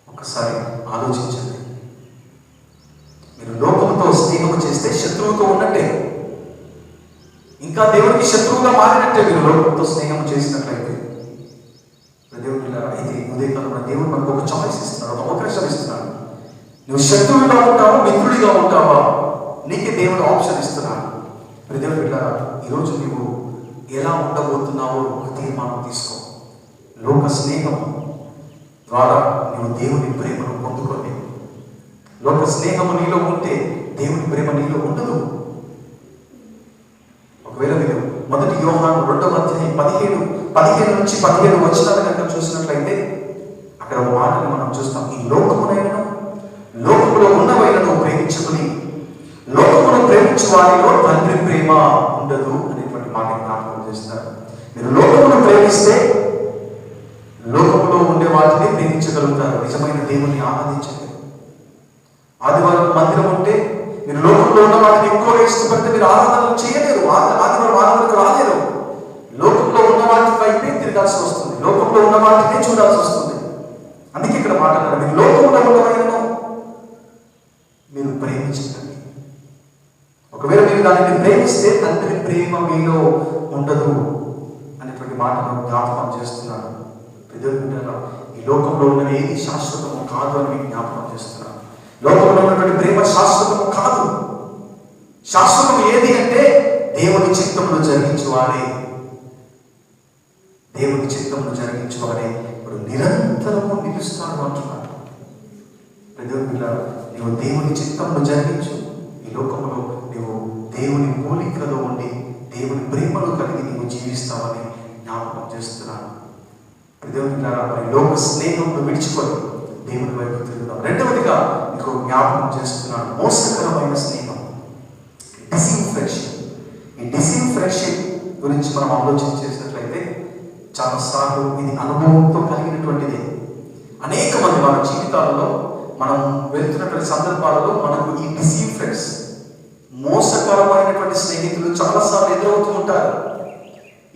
ఒక్కసారి ఆలోచించండి. మీరు లోకముతో స్నేహం చేస్తే శత్రువుతో ఉన్నట్టే, ఇంకా దేవునికి శత్రువుగా మారినట్టే మీరు లోకంతో స్నేహం చేసినట్లయితే. దేవుని పిల్లరా, అయితే ఉదయకాలంలో దేవుడు మనకు ఒక చాయిస్ ఇస్తున్నాడు, ఒక అవకాశం ఇస్తున్నాడు. నువ్వు శత్రువుగా ఉంటావా, మిత్రుడిగా ఉంటావా, నీకే దేవుడు ఆప్షన్ ఇస్తున్నాడు. దేవుని పిల్లరా, ఈరోజు నువ్వు ఎలా ఉండబోతున్నావో ఒక తీర్మానం తీసుకో. లోక స్నేహం ద్వారా నువ్వు దేవుని ప్రేమను పొందుకోలేవు. లోక స్నేహము నీలో ఉంటే దేవుని ప్రేమ నీలో ఉండదు. ఒకవేళ మీరు 1 యోహాను 2వ అధ్యాయం 15 నుంచి 17 వచనాలు కనుక చూసినట్లయితే అక్కడ ఒక మాటను మనం చూస్తాం. ఈ లోకమునైనను లోకములో ఉన్నవైనను ప్రేమించుకుని లోకమును ప్రేమించు వారిలో తండ్రి ప్రేమ ఉండదు అనేటువంటి మాట జ్ఞాపకం చేస్తారు. మీరు లోకమును ప్రేమిస్తే లోకములో ఉండే వాటిని ప్రేమించగలుగుతారు, నిజమైన దేవుని ఆనందించండి. ఆదివారం మందిరం ఉంటే మీరు లోకంలో ఉన్న వాటిని ఎక్కువగా ఇష్టపడితే మీరు ఆరాధనలు చేయలేరు, ఆదివారం ఆరాధనకు రాలేరు. లోకంలో ఉన్న వాటి వైపే తిరగాల్సి వస్తుంది, లోకంలో ఉన్న వాటినే చూడాల్సి వస్తుంది. అందుకే ఇక్కడ మాట్లాడారు, మీరు లోకంలో ఉన్నవైనను మీరు ప్రేమించండి. ఒకవేళ మీరు దానిని ప్రేమిస్తే తండ్రి ప్రేమ మీలో ఉండదు అనేటువంటి మాటను జ్ఞాపకం చేస్తున్నాడు. ఈ లోకంలో ఉన్నది ఏది శాశ్వతము కాదు అని మీకు జ్ఞాపకం చేస్తున్నాను. లోకంలో ఉన్నటువంటి ప్రేమ శాశ్వతము కాదు. శాశ్వతం ఏది అంటే దేవుని చిత్తమును జరిగించువాడే. దేవుని చిత్తమును జరిగించువాడే ఇప్పుడు నిరంతరము నిలుస్తాడు అంటున్నాడు. నీవు దేవుని చిత్తమును జరిగించు, ఈ లోకంలో నీవు దేవుని పోలికలో ఉండి దేవుని ప్రేమను కలిగి నీవు జీవిస్తావని జ్ఞాపకం చేస్తున్నాను. మరి లోక స్నేహంను విడిచిపోయి దేవుని వైపు తిరుగుతాం. రెండవదిగా మీకు జ్ఞాపకం చేస్తున్నాను, మోసకరమైన స్నేహం, డిసీవ్ ఫ్రెండ్షిప్. ఈ డిసీవ్ ఫ్రెండ్షిప్ గురించి మనం ఆలోచన చేసినట్లయితే చాలాసార్లు ఇది అనుభవంతో కలిగినటువంటిది. అనేక మంది మన జీవితాలలో మనం వెళ్తున్నటువంటి సందర్భాలలో మనకు ఈ డిసీవ్ ఫ్రెండ్స్, మోసకరమైనటువంటి స్నేహితులు చాలాసార్లు ఎదురవుతూ ఉంటారు.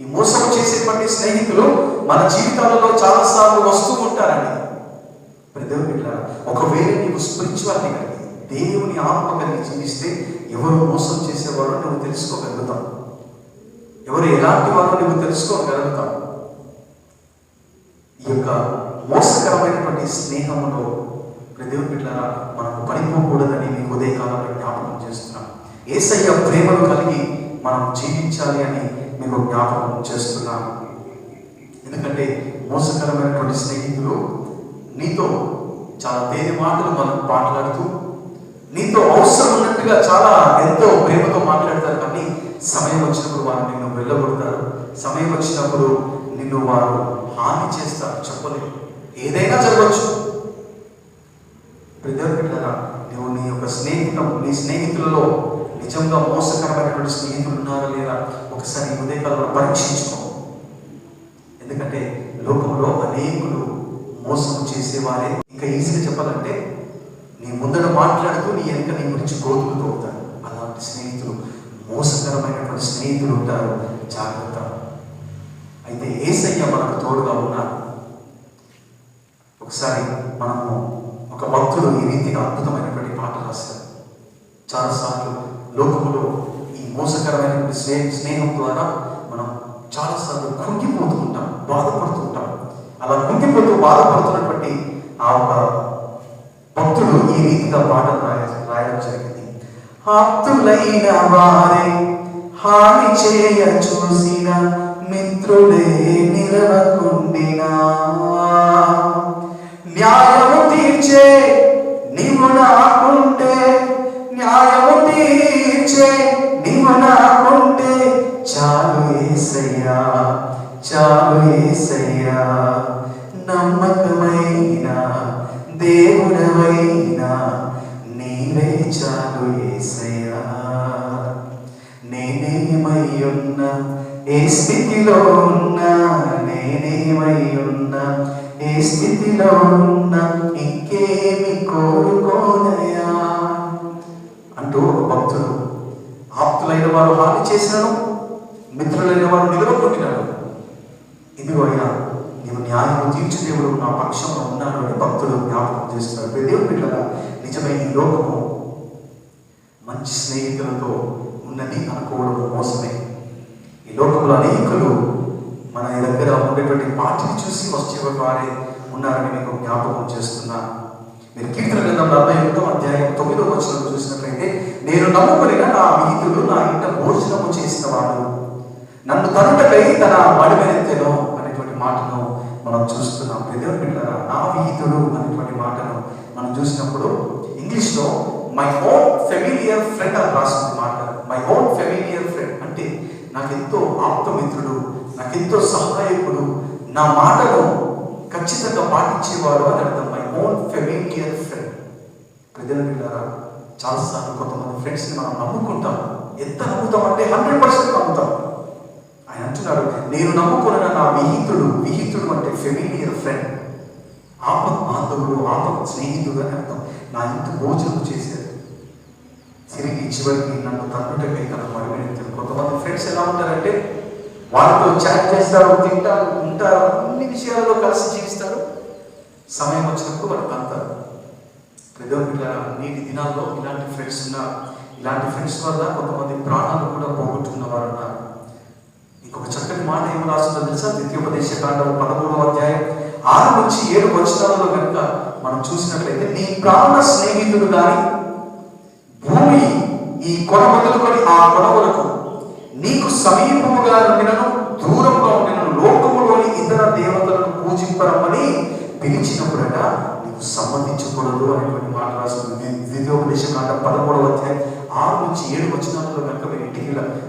ఈ మోసం చేసేటువంటి స్నేహితులు మన జీవితాలలో చాలాసార్లు వస్తూ ఉంటారండి. ఒకవేళ నీవు స్పిరిచువాలిటీ కలిగి దేవుని ఆత్మ కలిగి జీవిస్తే ఎవరు మోసం చేసేవారో నువ్వు తెలుసుకోగలుగుతావు, ఎవరు ఎలాంటి వారో నువ్వు తెలుసుకోగలుగుతావు. ఈ యొక్క మోసకరమైనటువంటి స్నేహంలో దేవుని బిడ్డలారా మనకు పడిపోకూడదని మీకు ఉదయకాలంలో జ్ఞాపకం చేస్తున్నాం. యేసయ్య ప్రేమను కలిగి మనం జీవించాలి అని మీకు జ్ఞాపకం చేస్తున్నాను. ఎందుకంటే మోసకరమైనటువంటి స్నేహితులు నీతో చాలా తేనె మాటలు మనం మాట్లాడుతూ నీతో అవసరం ఉన్నట్టుగా చాలా ఎంతో ప్రేమతో మాట్లాడతారు. కానీ సమయం వచ్చినప్పుడు వారు నిన్ను వెళ్ళగొడతారు. సమయం వచ్చినప్పుడు నిన్ను వారు హాని చేస్తారు. చెప్పలేవు, ఏదైనా జరగవచ్చు. బిడ్డలారా, నువ్వు నీ స్నేహితులలో నిజంగా మోసకరమైనటువంటి స్నేహితులు ఉన్నారా లేదా ఒకసారి ఉదయకాలంలో పరీక్షించుకో. ఎందుకంటే లోకంలో అనేకులు మోసం చేసేవారే. ఇంకా ఈజీగా చెప్పాలంటే నీ ముందర మాట్లాడుతూ నీ వెనుక నీ గురించి గోతులతో అవుతారు. అలాంటి స్నేహితులు, మోసకరమైనటువంటి స్నేహితులు ఉంటారు. జాగ్రత్త. అయితే యేసయ్య మనకు తోడుగా ఉన్నారు. ఒకసారి మనము ఒక భక్తుడు ఈ రీతిగా అద్భుతమైనటువంటి పాట రాశారు. చాలాసార్లు లోకంలో ఈ మోసకరమైనటువంటి స్నేహం ద్వారా మనం చాలాసార్లు కుంగిపోతూ ఉంటాం, బాధపడుతూ ఉంటాం. అలా కుంగిపోతూ బాధపడుతున్నటువంటి ఆ ఒక భక్తుడు ఈ రీతిగా పాటలు రాయడం జరిగింది. ఆప్తులైన వారే హాని చేయ చూసిన మిత్రులే నిలవకుండినా, న్యాయము తీర్చే నీవు నాకుంటే, న్యాయము తీర్చే నీవు నాకుంటే చాలు యేసయ్యా, చాలు యేసయ్యా, నమ్మకమైన దేవుడవైనా నీవే చాలు యేసయ్యా. నేనేమై ఉన్నా, ఏ స్థితిలో ఉన్నా, నేనేమై ఉన్నా, ఏ స్థితిలో ఉన్నా, ఇంకేమి కోరుకోనయా అంటూ భక్తుడు, ఆప్తులైన వారు హాని చేసినాను, మిత్రులైన వారు నిలవకొట్టినాడు, ఇదిగోయ్యా నీవు న్యాయము తీర్చు దేవుడు నా పక్షంలో ఉన్నాడు అని భక్తుడు జ్ఞాపకం చేస్తున్నాడు. దేవుని బిడ్డలారా, నిజమే ఈ లోకము మంచి స్నేహితులతో ఉన్నది అనుకోవడం మోసమే. ఈ లోకంలో అనేకులు మన దగ్గర ఉండేటువంటి పార్టీని చూసి వచ్చే వారే ఉన్నారని మీకు జ్ఞాపకం చేస్తున్నా. మీరు కీర్తన గ్రంథం 41వ అధ్యాయం 9వ వచనం చూసినట్లయితే, నేను నమ్ముకునిన నా విహితుడు నా ఇంట భోజనము చేసిన వాడు నన్ను తనుటకై తన మడిమెనెత్తెను అనేటువంటి మాటను మనం చూస్తున్నాం. దేవుని బిడ్డలారా, నా విహితుడు అనేటువంటి మాటను మనం చూసినప్పుడు ఇంగ్లీష్లో మై ఓన్ ఫెమిలియర్ ఫ్రెండ్ అని రాస్తుంది మాట. మై ఓన్ ఫెమిలియర్ ఫ్రెండ్ అంటే నాకెంతో ఆప్తమిత్రుడు, నాకెంతో సహాయకుడు, నా మాటను ఖచ్చితంగా పాటించేవాడు అని అర్థం. My own familiar friend. ప్రజల బిడ్డారా, చాలాసార్లు కొంతమంది ఫ్రెండ్స్ని మనం నమ్ముకుంటాం. ఎంత నమ్ముతాం అంటే 100% నమ్ముతాం. ఆయన అంటున్నాడు, నేను నమ్ముకున్న నా విహితుడు. విహితుడు అంటే ఫెమిలియర్ ఫ్రెండ్, ఆపత్ బాంధవుడు, ఆపత్ స్నేహితుడు అని అర్థం. నా ఇంటి భోజనం చేశాడు, తిరిగి చివరికి నన్ను తన్నుటకై తన మడిమెనెత్తాడు. కొంతమంది ఫ్రెండ్స్ ఎలా ఉంటారంటే వాళ్ళతో చాట్ చేస్తారు, తింటారు, ఉంటారు, అన్ని విషయాలలో కలిసి జీవిస్తారు. సమయం వచ్చినప్పుడు వాళ్ళు తంతారు. నేటి దినాల్లో ఇలాంటి ఫ్రెండ్స్ ఉన్నారు. ఇలాంటి ఫ్రెండ్స్ వల్ల కొంతమంది ప్రాణాలు కూడా పోగొట్టుకున్న వారు ఉన్నారు. ఇంకొక చక్కటి మాట ఏమి రాస్తుందో తెలుసా? ద్వితీయోపదేశకాండం 13వ అధ్యాయం 6 నుంచి 7 వచనాలలో కనుక మనం చూసినట్లయితే, నీ ప్రాణ స్నేహితుడు గాని భూమి ఈ కొన మొదలుకొని ఆ కొన వరకు నీకు సమీపముగా ఉండినను దూరంగా ఉండినను లోకములోని ఇతర దేవతలను పూజింపరమ్మని పిలిచినప్పుడట నీకు సమ్మతించకూడదు అనేటువంటి మాట రాస్తుంది. ద్వితీయోపదేశకాండం 13వ అధ్యాయం 6 నుంచి 7 వచనాలలో కనుక మీరు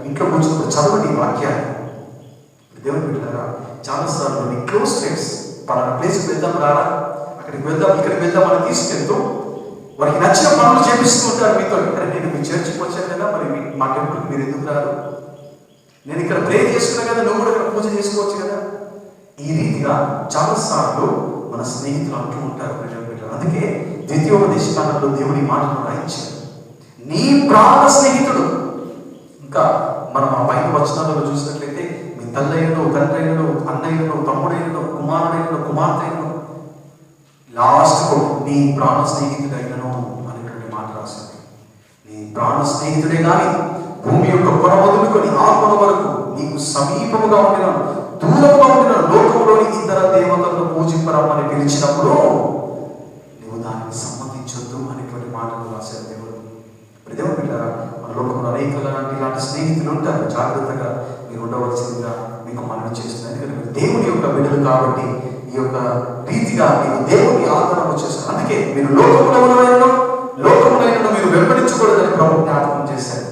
ఇంట్లో కూర్చున్నప్పుడు చదవండి ఈ వాక్యాన్ని. దేవుని బిడ్డలారా, చాలాసార్లు నీ క్లోజ్ ఫ్రెండ్స్ పలానా ప్లేస్కి వెళ్దాం రారా, అక్కడికి వెళ్దాం, ఇక్కడికి వెళ్దాం అని తీసుకెళ్తూ వారికి నచ్చిన పనులు చేపిస్తూ ఉంటారు మీతో. అరే నేను మీ చర్చికి వచ్చాను కదా, మరి మా టెంపుల్కి మీరు ఎందుకు రారు? నేను ఇక్కడ ప్రే చేసుకున్నా కదా, నువ్వు కూడా ఇక్కడ పూజ చేసుకోవచ్చు కదా. ఈ రీతిగా చాలాసార్లు మన స్నేహితులు అంటూ ఉంటారు. అందుకే ద్వితీయోపదేశకాండంలో దేవుడి మాటను రాయించారు, నీ ప్రాణ స్నేహితుడు. ఇంకా మనం ఆ పైన వచనాలలో చూసినట్లయితే, మీ తల్లైనను, తండ్రైనను, అన్నయ్యను, తమ్ముడైనను, కుమారుడైనను, కుమార్తెను, లాస్ట్కు నీ ప్రాణ స్నేహితుడైనను అనేటువంటి మాట రాసింది. నీ ప్రాణ స్నేహితుడే కానీ భూమి యొక్క కొన మొదలుకొని ఆ కొన వరకు నీకు సమీపముగా ఉండిన దూరంగా ఉండిన లోకంలోని ఇతర దేవతలను పూజింపరమ్మని పిలిచినప్పుడు నువ్వు దానికి సమ్మతించొద్దు అనేటువంటి మాటలు రాశారు దేవుడు. దేవుడు బిడ్డారా, మన లోకంలో అనేక ఇలాంటి స్నేహితులు ఉంటారు. జాగ్రత్తగా మీరు ఉండవలసిందిగా మీకు మనవి చేస్తున్నాను. ఎందుకంటే దేవుని యొక్క బిడ్డలు కాబట్టి ఈ ఈ యొక్క రీతిగా మీరు దేవుని ఆరాధన చేస్తారు. అందుకే మీరు లోకములైనను మీరు వెంబడించకూడదని ప్రభు జ్ఞాపకం చేశారు.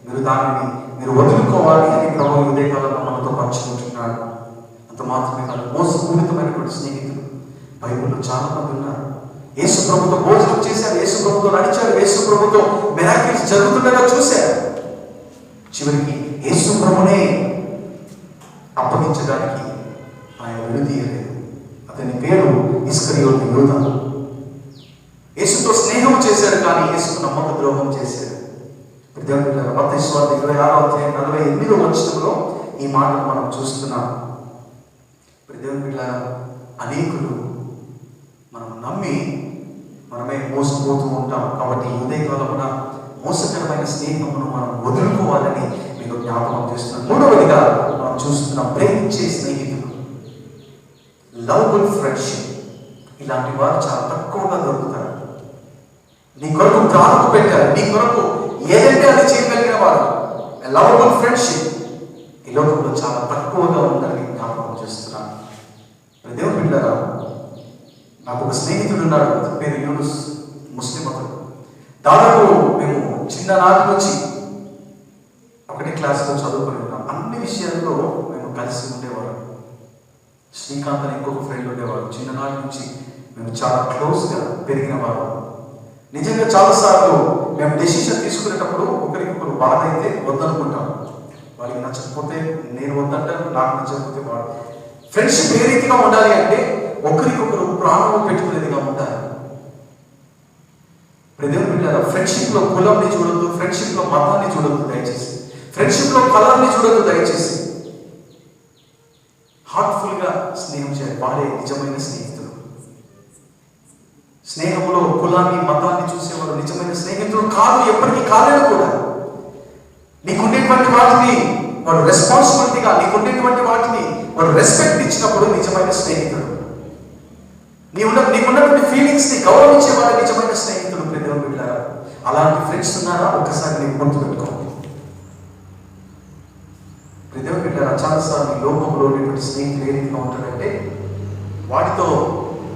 మీరు దానిని మీరు వదులుకోవాలి అని ప్రభు ఉదయకాలంలో మనతో పంచుకుంటున్నాడు. అంత మాత్రమే కాదు, మోసపూరితమైనటువంటి స్నేహితులు బైబిల్లో చాలా మంది ఉన్నారు. యేసు ప్రభుతో భోజనం చేశారు, యేసు ప్రభుతో నడిచారు, యేసు ప్రభుతో మిరాకిల్స్ జరుగుతుండగా చూశారు. చివరికి యేసు ప్రభునే అప్పగించడానికి ఆయన విడదీయలేదు. అతని పేరు ఇస్కరియోతు యూదా. యేసుతో స్నేహం చేశాడు, కానీ యేసుకు నమ్మక ద్రోహం చేశాడు. మత్తయి సువార్త 26వ అధ్యాయం 48వ వచనంలో ఈ మాటను మనం చూస్తున్నాం. అనేకులు మనం నమ్మి మనమే మోసపోతూ ఉంటాం. కాబట్టి ఉదయకాలమున మోసకరమైన స్నేహమును మనం వదులుకోవాలని మీకు జ్ఞాపకం చేస్తున్నాం. మూడవదిగా మనం చూస్తున్నాం ప్రేమించే స్నేహితులు, లవబుల్ ఫ్రెండ్షిప్. ఇలాంటి వారు చాలా తక్కువగా దొరుకుతారు. నీ కొరకు ప్రాణం పెట్టారు, నీ కొరకు ఏదంటే అది చేయగలిగిన వారు. లవబుల్ ఫ్రెండ్షిప్ ఈ లోకంలో చాలా తక్కువగా ఉందని జ్ఞాపకం చేస్తున్నాను. దేవుని బిడ్డలారా, నాకు ఒక స్నేహితుడు ఉన్నాడు. అతని పేరు యూనుస్, ముస్లిం. అతను దాదాపు మేము చిన్ననాటి నుంచి ఒకటి క్లాస్లో చదువుకొని ఉన్నాం. అన్ని విషయాల్లో మేము కలిసి ఉండేవారు. శ్రీకాంత్ అని ఇంకొక ఫ్రెండ్ ఉండేవాడు. చిన్ననాటి నుంచి మేము చాలా క్లోజ్గా పెరిగిన వారు. నిజంగా చాలాసార్లు మేము డెసిషన్ తీసుకునేటప్పుడు ఒకరికొకరు బాధ అయితే వద్దనుకుంటాం. వాళ్ళకి నచ్చకపోతే నేను వద్దంటాను, నాకు నచ్చకపోతే వాడు. ఫ్రెండ్షిప్ ఏ రీతిగా ఉండాలి అంటే ఒకరికొకరు ప్రాణం పెట్టుకునేదిగా ఉండాలి. ప్రజలు బిడ్డారా, ఫ్రెండ్షిప్ లో కులంని చూడొద్దు, ఫ్రెండ్షిప్ లో మతాన్ని చూడొద్దు దయచేసి, ఫ్రెండ్షిప్ లో కలర్ని చూడొద్దు దయచేసి. హార్ట్ఫుల్ గా స్నేహం చేయాలి. వాడే నిజమైన స్నేహితుడు. స్నేహంలో కులాన్ని మతాన్ని చూసేవాడు నిజమైన స్నేహితుడు కాదు, ఎప్పటికీ కాలేడు కూడా. నీకుండేటువంటి వాటిని వాడు రెస్పాన్సిబిలిటీగా, నీకుండేటువంటి వాటిని వాడు రెస్పెక్ట్ ఇచ్చినప్పుడు నిజమైన స్నేహితుడు. నీకున్నటువంటి ఫీలింగ్స్ ని గౌరవించేవాడు నిజమైన స్నేహితుడు. ప్రజలు బిడ్డారా, అలాంటి ఫ్రెండ్స్ ఉన్నారా? ఒక్కసారి నీకు గుర్తుపెట్టుకోండి. ప్రజలు బిడ్డారా, చాలాసార్లు ఈ లోకంలో ఉన్నటువంటి స్నేహితులు ఏ రీతిగా ఉంటాడంటే వాడితో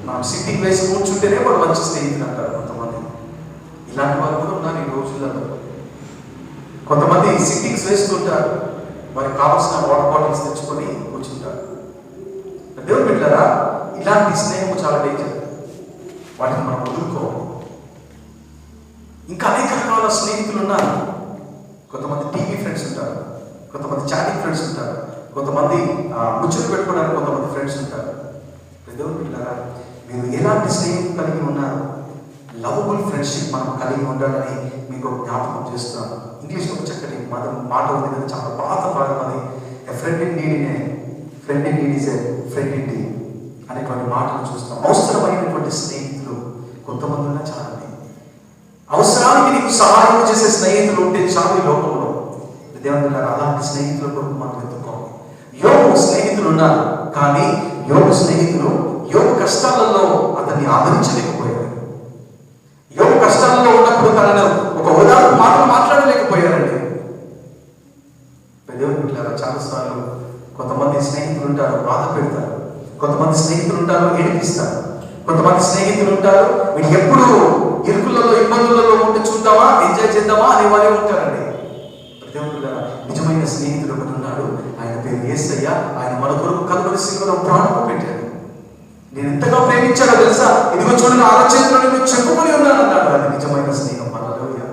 మనం సిట్టింగ్ వేసి కూర్చుంటేనే వాడు మంచి స్నేహితులు అంటారు కొంతమంది. ఇలాంటి వారు కూడా ఉన్నారు ఈ రోజులలో. కొంతమంది సిట్టింగ్స్ వేస్తుంటారు, వారికి కావాల్సిన వాటర్ బాటిల్స్ తెచ్చుకొని కూర్చుంటారు. దేవుని బిడ్డలారా, ఇలాంటి స్నేహం చాలా డేంజర్. వాటిని మనం వదులుకోవాలి. ఇంకా అనేక రకాల స్నేహితులు ఉన్నారు. కొంతమంది టీవీ ఫ్రెండ్స్ ఉంటారు, కొంతమంది చాటింగ్ ఫ్రెండ్స్ ఉంటారు, కొంతమంది ముచ్చట పెట్టుకోవడానికి కొంతమంది ఫ్రెండ్స్ ఉంటారు. దేవుని బిడ్డలారా, మీరు ఎలాంటి స్నేహం కలిగి ఉన్నారు? లవబుల్ ఫ్రెండ్షిప్ మనం కలిగి ఉండాలని మీకు జ్ఞాపకం చేస్తున్నాను. ఇంగ్లీష్లో చక్కటి మాట ఉంది కదా, చాలా పాత భాగం అది. A friend in need is a friend in need అనేటువంటి మాటను చూస్తాం. అవసరమైనటువంటి స్నేహితులు కొంతమంది ఉన్నా చాలండి. అవసరానికి నీకు సహాయం చేసే స్నేహితులు ఉంటే చాలు ఈ లోకంలో. దేవుని అలాంటి స్నేహితుల కొరకు మనం వెతుక్కోవాలి. యోగు స్నేహితులు ఉన్నారు, కానీ యోగు స్నేహితులు యోగు కష్టాలలో అతన్ని ఆదరించలేకపోయారు. యోగు కష్టాలలో ఉన్నప్పుడు తనను ఒక ఉదాహరణ మాటలు మాట్లాడలేకపోయారండి. దేవుని బిడ్డలారా, చాలాసార్లు కొంతమంది స్నేహితులు ఉంటారు, బాధ పెడతారు. కొంతమంది స్నేహితులు ఉంటారు, ఏడిపిస్తారు. కొంతమంది స్నేహితులు ఉంటారు, వీడు ఎప్పుడు ఇరుకులలో ఇబ్బందులలో ఉంటే చూద్దామా, ఎంజాయ్ చేద్దామా అనేవారే ఉంటారండి. దేవుని బిడ్డలారా, నిజమైన స్నేహితుడు ఒకటి ఉన్నాడు. ఆయన పేరు యేసయ్య. ఆయన మన కొరకు కల్వరి శిలువలో ప్రాణం పెట్టాడు. నేను ఎంతగా ప్రేమించాడో తెలుసా? ఇదిగో చూడు, నా అరచేతిలో నేను చెప్పుకొని ఉన్నాను అన్నాడు. అది నిజమైన స్నేహం. హల్లెలూయా.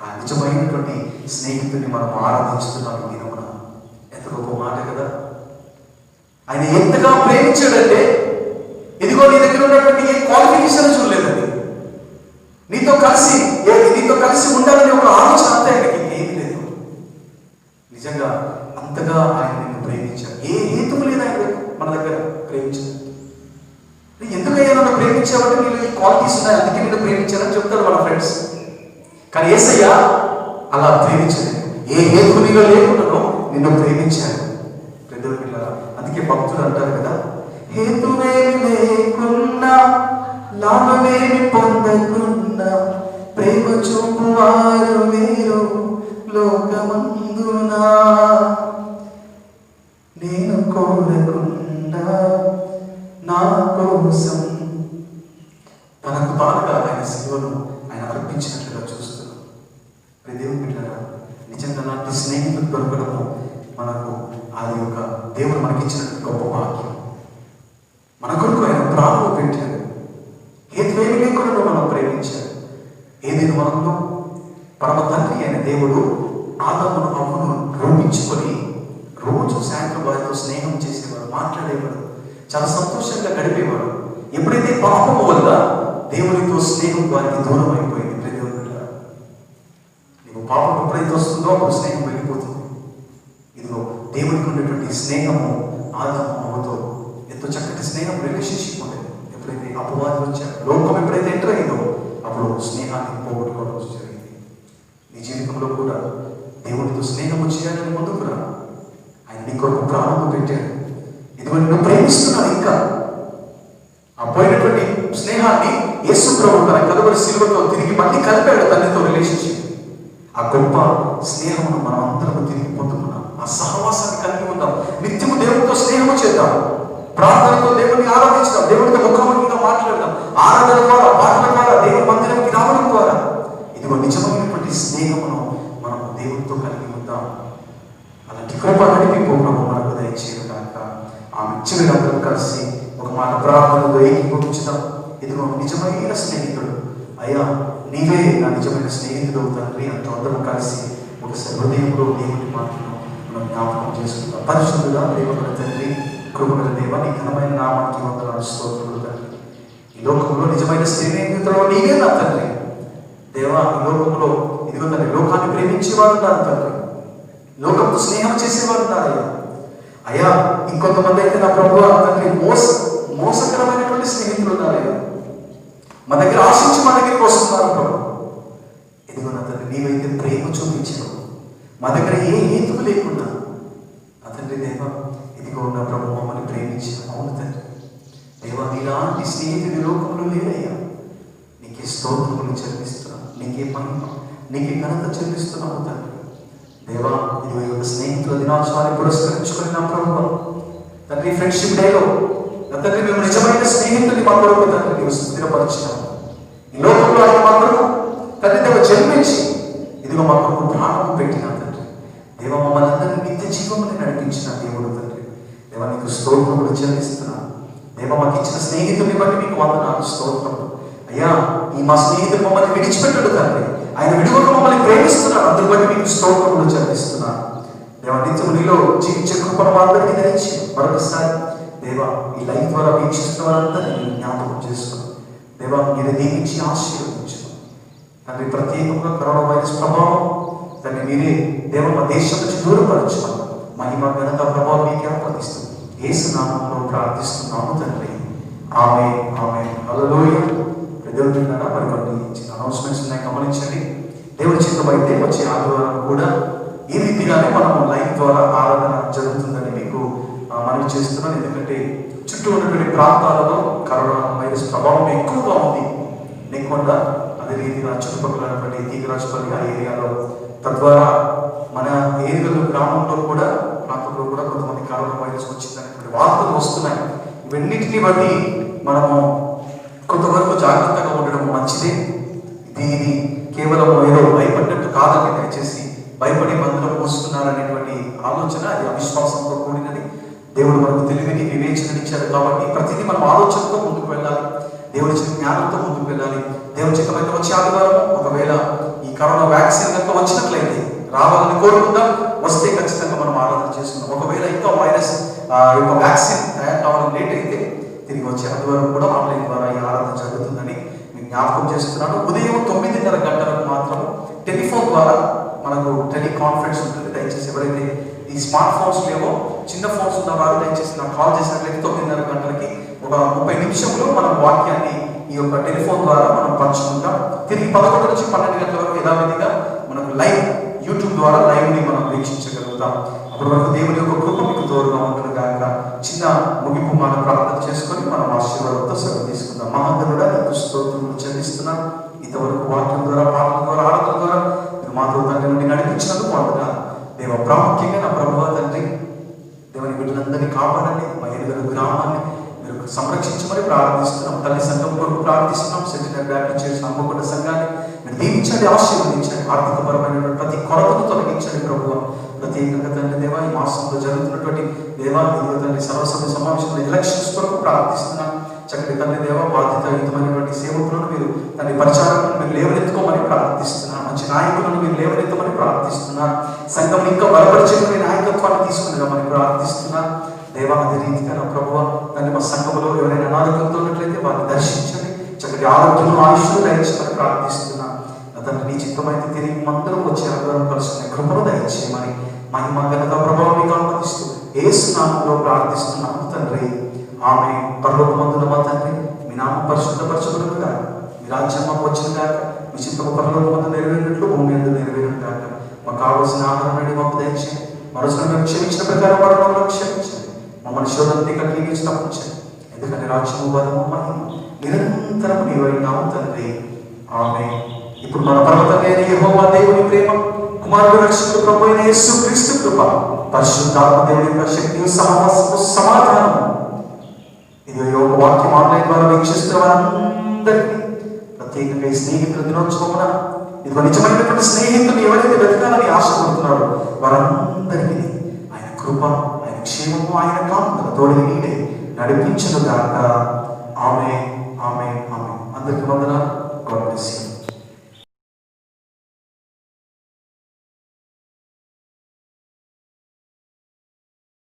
ఆ నిజమైనటువంటి స్నేహితుడిని మనం ఆరాధించుతున్నాం ఈ దినమున. ఎంత గొప్ప మాట కదా. ఆయన ఎంతగా ప్రేమించాడంటే ఇదిగో నీ దగ్గర ఉన్నటువంటి ఏ క్వాలిఫికేషన్ చూడలేదండి. నీతో కలిసి ఉండాలని ఒక ఆలోచన అంతే ఆయనకి, ఏమీ లేదు. నిజంగా అంతగా ఆయన నిన్ను ప్రేమించాడు. ఏ హేతువు లేదు ఆయన మన దగ్గర ప్రేమించాడు. ఎందుకయ్యా నన్ను ప్రేమించావంటే నీళ్ళు ఈ క్వాలిటీస్ ఉన్నాయి, అందుకే నేను ప్రేమించానని చెప్తాడు మన ఫ్రెండ్స్. కానీ యేసయ్య అలా ప్రేమించలేదు. ఏ హేతు నీలో లేకుండానో నిన్ను ప్రేమించాడు. పెద్దలు పిల్లల, అందుకే భక్తులు అంటారు కదా, హేతువేమి లేకున్నా లాభమేమి పొందకున్నా ప్రేమ చూపువారు మీరు లోకమందునా. నేను కోరకుండా నా కోసం తనకు తానుగా ఆయన శిలువను ఆయన అర్పించినట్లుగా చూస్తున్నాం. దేవుని బిడ్డలారా, నిజంగా నాటి స్నేహితులు దొరకడము మనకు అది యొక్క దేవుడు మనకిచ్చిన గొప్ప భాగ్యం. మన కొరకు ఆయన ప్రాణం పెట్టాడు. హేతువేమి లేకుండా మనం ప్రేమించాడు. ఏదైనా మనలో పరమ తండ్రి అయిన దేవుడు ఆదామును అవ్వను రూపించుకొని రోజు సాయంత్రం వారితో స్నేహం చేసేవాడు, మాట్లాడేవాడు, చాలా సంతోషంగా గడిపేవాడు. ఎప్పుడైతే పాపము వల్ల దేవునితో స్నేహం వారికి దూరం అయిపోయింది. నీకు పాపం ఎప్పుడైతే వస్తుందో అప్పుడు స్నేహం వెళ్ళిపోతుంది. ఇదిగో దేవునికి ఉన్నటువంటి స్నేహము ఆదాము అవ్వతో ఎంతో చక్కటి స్నేహం, రిలేషన్షిప్ ఉండేది. ఎప్పుడైతే అపవాదం వచ్చాడు, లోకం ఎప్పుడైతే ఎంటర్ అయిందో అప్పుడు స్నేహాన్ని పోగొట్టుకోవడం జరిగింది. నీ జీవితంలో కూడా దేవునితో స్నేహం చేయాలని ముందుకు రా. ఆయన నీ కొరకు ప్రాణం పెట్టాడు. ఇదిగో నిన్ను ప్రేమిస్తున్నాడు. ఇంకా ఆ పోయినటువంటి స్నేహాన్ని యేసు ప్రభువు తన కలువరి శిలువతో తిరిగి మళ్ళీ కలిపాడు తనతో రిలేషన్షిప్. ఆ గొప్ప స్నేహమును మనం అందరం తిరిగి పొందుకున్నాం. ఆ సహవాసాన్ని కలిగి ఉందాం. నిత్యము దేవునితో స్నేహము చేద్దాం. ప్రార్థనతో దేవుడిని ఆరాధించుదాం. దేవుడితో ముఖాముఖిగా మాట్లాడదాం. ఆరాధన ద్వారా, పాటల ద్వారా, దేవుని మందిరానికి రావడం ద్వారా ఇదిగో నిజమైనటువంటి స్నేహమును మనం దేవునితో కలిగి ఉందాం. అలాంటి కృప నడిపిపోవడము మనకు దయచేయడం కనుక ఆమె చివరందరూ కలిసి ఒక మాట ప్రార్థనలో ఏకీభవించుదాం. ఇదిగో నిజమైన స్నేహితుడు అయ్యా, నీవే నా నిజమైన స్నేహితుడు తండ్రి అంటూ అందరం కలిసి ఒకసారి హృదయంలో దేవుని మాటను మనం జ్ఞాపకం చేసుకుందాం. పరిశుద్ధుడా దేవుని తండ్రి, కృపగల దేవ, నీ ఘనమైన నామానికి వందనాలు, స్తోత్రములు తండ్రి. ఈ లోకంలో నిజమైన స్నేహితుడు నీవే నా తండ్రి. దేవా, ఈ లోకంలో ఇదిగో తండ్రి లోకాన్ని ప్రేమించేవాడు ఉన్నారు తండ్రి, లోకంతో స్నేహం చేసేవాడు ఉన్నారు అయ్యా. ఇంకొంతమంది అయితే నా ప్రభువా తండ్రి మోసకరమైనటువంటి స్నేహితులు ఉన్నారయ్యా. మా దగ్గర ఆశించి మా దగ్గరికి వస్తున్నారు ప్రభు. ఇదిగో నా తండ్రి నీవైతే ప్రేమ చూపించావు మా దగ్గర ఏ హేతువు లేకుండా. నా తండ్రి దేవ, ఇదిగో నా ప్రభు మమ్మల్ని ప్రేమించావు. అవును తండ్రి దేవా, ఇలాంటి స్నేహితుడి లోకంలో లేదయ్యా. నీకే స్తోత్రములు చెల్లిస్తున్నాను, నీకే మహిమ, నీకే ఘనత చెల్లిస్తున్నావు తండ్రి దేవా. ఇదిగో ఈ యొక్క స్నేహితుల దినోత్సవాన్ని పురస్కరించుకొని నా ప్రభు తండ్రి ఫ్రెండ్షిప్ డేలో తండ్రి మేము నిజమైన స్నేహితుడిని మా కొరకు తండ్రి నీవు స్థిరపరిచినావు. ఈ లోకంలో ఆయన మా కొరకు తండ్రి దేవ జన్మించి ఇదిగో మా కొరకు ప్రాణం పెట్టిన తండ్రి దేవ, మమ్మల్ని అందరినీ నిత్య జీవముని నడిపించిన దేవుడు తండ్రి దేవ, నీకు స్తోత్రములు చెల్లిస్తున్నాను దేవ. మాకు ఇచ్చిన స్నేహితుడిని బట్టి మీకు వందనాలు, స్తోత్రములు అయ్యా. ఈ మా స్నేహితుడు మమ్మల్ని విడిచిపెట్టాడు తండ్రి, ఆయన విడువక మమ్మల్ని ప్రేమిస్తున్నాడు. అందుకు బట్టి మీకు స్తోత్రములు చెల్లిస్తున్నాను దేవ. నిత్యము నీలో జీవించే కృపను అందరికీ ధరించి మరొకసారి దేవా ఈ లైవ్ ద్వారా వీక్షిస్తున్న వారందరినీ నేను జ్ఞాపకం చేసుకున్నాను దేవా. మీరు దీవించి ఆశీర్వదించు తండ్రి. ప్రత్యేకంగా కరోనా వైరస్ ప్రభావం తండ్రి మీరే దేవ మా దేశం నుంచి దూరపరచుకోవాలి. మహిమ ఘనత ప్రభావం మీకే అప్పగిస్తుంది. యేసు నామములో ప్రార్థిస్తున్నాము తండ్రి, ఆమేన్ ఆమేన్ హల్లెలూయా. ప్రజలున్నారా మరి కొన్ని అనౌన్స్మెంట్స్ ఉన్నాయి, గమనించండి. దేవుడి చిత్తం అయితే వచ్చే ఆదివారం కూడా ఈ రీతిగానే మనం లైవ్ ద్వారా ఆరాధన జరుగుతుందని మీకు మనవి చేస్తున్నాను. ఎందుకంటే చుట్టూ ఉన్నటువంటి ప్రాంతాలలో కరోనా వైరస్ ప్రభావం ఎక్కువగా ఉంది. నెక్కొండ, అదే రీతిగా చుట్టుపక్కల ఉన్నటువంటి తీగరాజపల్లి ఆ ఏరియాలో, తద్వారా మన ఏరియాలో గ్రామంలో కూడా ప్రాంతంలో కూడా కొంతమంది కరోనా వైరస్ వచ్చిందనేటువంటి వార్తలు వస్తున్నాయి. ఇవన్నిటిని బట్టి మనము కొంతవరకు జాగ్రత్తగా ఉండడం మంచిదే. దీనిని కేవలం ఏదో భయపడినట్టు కాదని దయచేసి భయపడి మందులు మోసుకున్నారనేటువంటి ఆలోచన అది అవిశ్వాసంతో కూడినది. దేవుడు మనకు తెలివిని వివేచననిచ్చాడు కాబట్టి ప్రతిదీ మనం ఆలోచనతో ముందుకు వెళ్ళాలి, దేవుడి చిన్న జ్ఞానంతో ముందుకు వెళ్ళాలి. దేవుడి చిత్తమైతే వచ్చే ఆదివారం ఒకవేళ ఈ కరోనా వ్యాక్సిన్ కనుక వచ్చినట్లయితే రావాలని కోరుకుందాం. వస్తే ఖచ్చితంగా మనం ఆరాధన చేసుకుందాం. ఒకవేళ ఇంకా వైరస్ యొక్క వ్యాక్సిన్ తయారు కావాలని లేట్ అయితే తిరిగి వచ్చే ఆదివారం కూడా ఆన్లైన్ ద్వారా ఈ ఆరాధన జరుగుతుందని మీకు జ్ఞాపకం చేస్తున్నాను. ఉదయం 9:30 గంటలకు మాత్రం టెలిఫోన్ ద్వారా మనకు టెలికాన్ఫరెన్స్ ఉంటుంది. దయచేసి ఎవరైతే ఈ స్మార్ట్ ఫోన్స్ లేవో, చిన్న ఫోన్స్ ఉన్న వారు దయచేసి నాకు కాల్ చేసినట్లయితే 9:30 గంటలకి ఒక 30 నిమిషంలో మనం వాక్యాన్ని ఈ యొక్క టెలిఫోన్ ద్వారా మనం పంచుకుంటాం. తిరిగి 11 నుంచి 12 గంటల వరకు యథావిధిగా మనకు లైవ్ యూట్యూబ్ ద్వారా లైవ్ని మనం వీక్షించగలుగుతాం. అప్పటి వరకు దేవుని యొక్క కృప మీకు తోడుగా ఉంటుంది కనుక చిన్న ముగింపు మనం ప్రార్థన చేసుకొని మనం ఆశీర్వాదంతో సెలవు తీసుకుందాం. మహాగణుడా నీకు స్తోత్రములు చెల్లిస్తున్నాను. ఇంతవరకు వాక్యం ద్వారా, పాటల ద్వారా, ఆరాధన ద్వారా మాతో తండ్రి నుండి నడిపించినందుకు వందనాలు దేవ. ప్రాముఖ్యంగా నా ప్రభువా తండ్రి, దేవుని బిడ్డలందరినీ కాపాడండి. మా ఎదురు గ్రామాన్ని మీరు సంరక్షించమని ప్రార్థిస్తున్నాం. తల్లి సంఘం కొరకు ప్రార్థిస్తున్నాం. సెంటినరీ బ్యాప్టిస్ట్ చర్చ్ హన్మకొండ సంఘాన్ని మీరు దీవించండి, ఆశీర్వదించండి. ఆర్థికపరమైనటువంటి ప్రతి కొరతను తొలగించండి ప్రభువా. ప్రత్యేకంగా తండ్రి దేవా, ఈ మాసంలో జరుగుతున్నటువంటి దేవా ఇదిగో తండ్రి సర్వసభ్య సమావేశంలో ఎలక్షన్స్ కొరకు ప్రార్థిస్తున్నాం. చక్కటి తండ్రి దేవా, బాధ్యతాయుతమైనటువంటి సేవకులను మీరు తండ్రి పరిచారకులను మీరు లేవనెత్తుకోమని ప్రార్థిస్తున్నాను. మంచి నాయకులను మీరు లేవనెత్తమని ప్రార్థిస్తున్నాను. సంఘం ఇంకా బలపరిచే నాయకత్వాన్ని తీసుకుని రమ్మని ప్రార్థిస్తున్నాను. దేవా, అదే రీతిగా నా ప్రభువ తండ్రి మా సంఘంలో ఎవరైనా అనారోగ్యంతో ఉన్నట్లయితే వారిని దర్శించండి. చక్కటి ఆరోగ్యం ఆయుష్ను దయచేయమని ప్రార్థిస్తున్నాను. తండ్రి నీ చిత్తమైతే తిరిగి మందరం వచ్చి అందరం కలుసుకునే కృపను దయచేయమని మహిమ ఘనత ప్రభావం మీకు అనుమతిస్తూ యేసు నామములో ప్రార్థిస్తున్నాము తండ్రి, ఆమేన్. పరలోకమందున మా తండ్రి, మీ నామం పరిశుద్ధపరచబడును గాక, మీ రాజ్యం మాకు వచ్చును గాక, మీ చిత్తము పరలోకమందు నెరవేరినట్లు భూమి యందు నెరవేరును గాక. మాకు కావలసిన ఆహారం నుండి మాకు దయచేయండి. మరోసారి మేము క్షమించిన ప్రకారం వారు క్షమించండి. మమ్మల్ని శోధనకి కలిగించి తప్పించండి. ఎందుకంటే రాజ్యము బలము మహిమ నిరంతరం నీవైనావు తండ్రి, ఆమేన్. ఇప్పుడు మన పర్వతమైన యెహోవా దేవుని ప్రేమ, కుమారుడు రక్షకుడు ప్రభు అయిన యేసుక్రీస్తు కృప, పరిశుద్ధాత్మ దేవుని యొక్క శక్తి, సహవాసము, సమాధానము ఇది ఒక వాక్యం ఆన్లైన్ ద్వారా వీక్షిస్తున్న వారందరికీ, ప్రత్యేకంగా ఈ స్నేహితుల దినోత్సవమున ఇది నిజమైనటువంటి స్నేహితులు ఎవరైతే వెతకాలని ఆశపడుతున్నారో వారందరికీ ఆయన కృప, ఆయన క్షేమము, ఆయన కాపుదల తోడి నీడే నడిపించును గాక. ఆమేన్, ఆమేన్, ఆమేన్. అందరికీ వందనాలు. God bless you.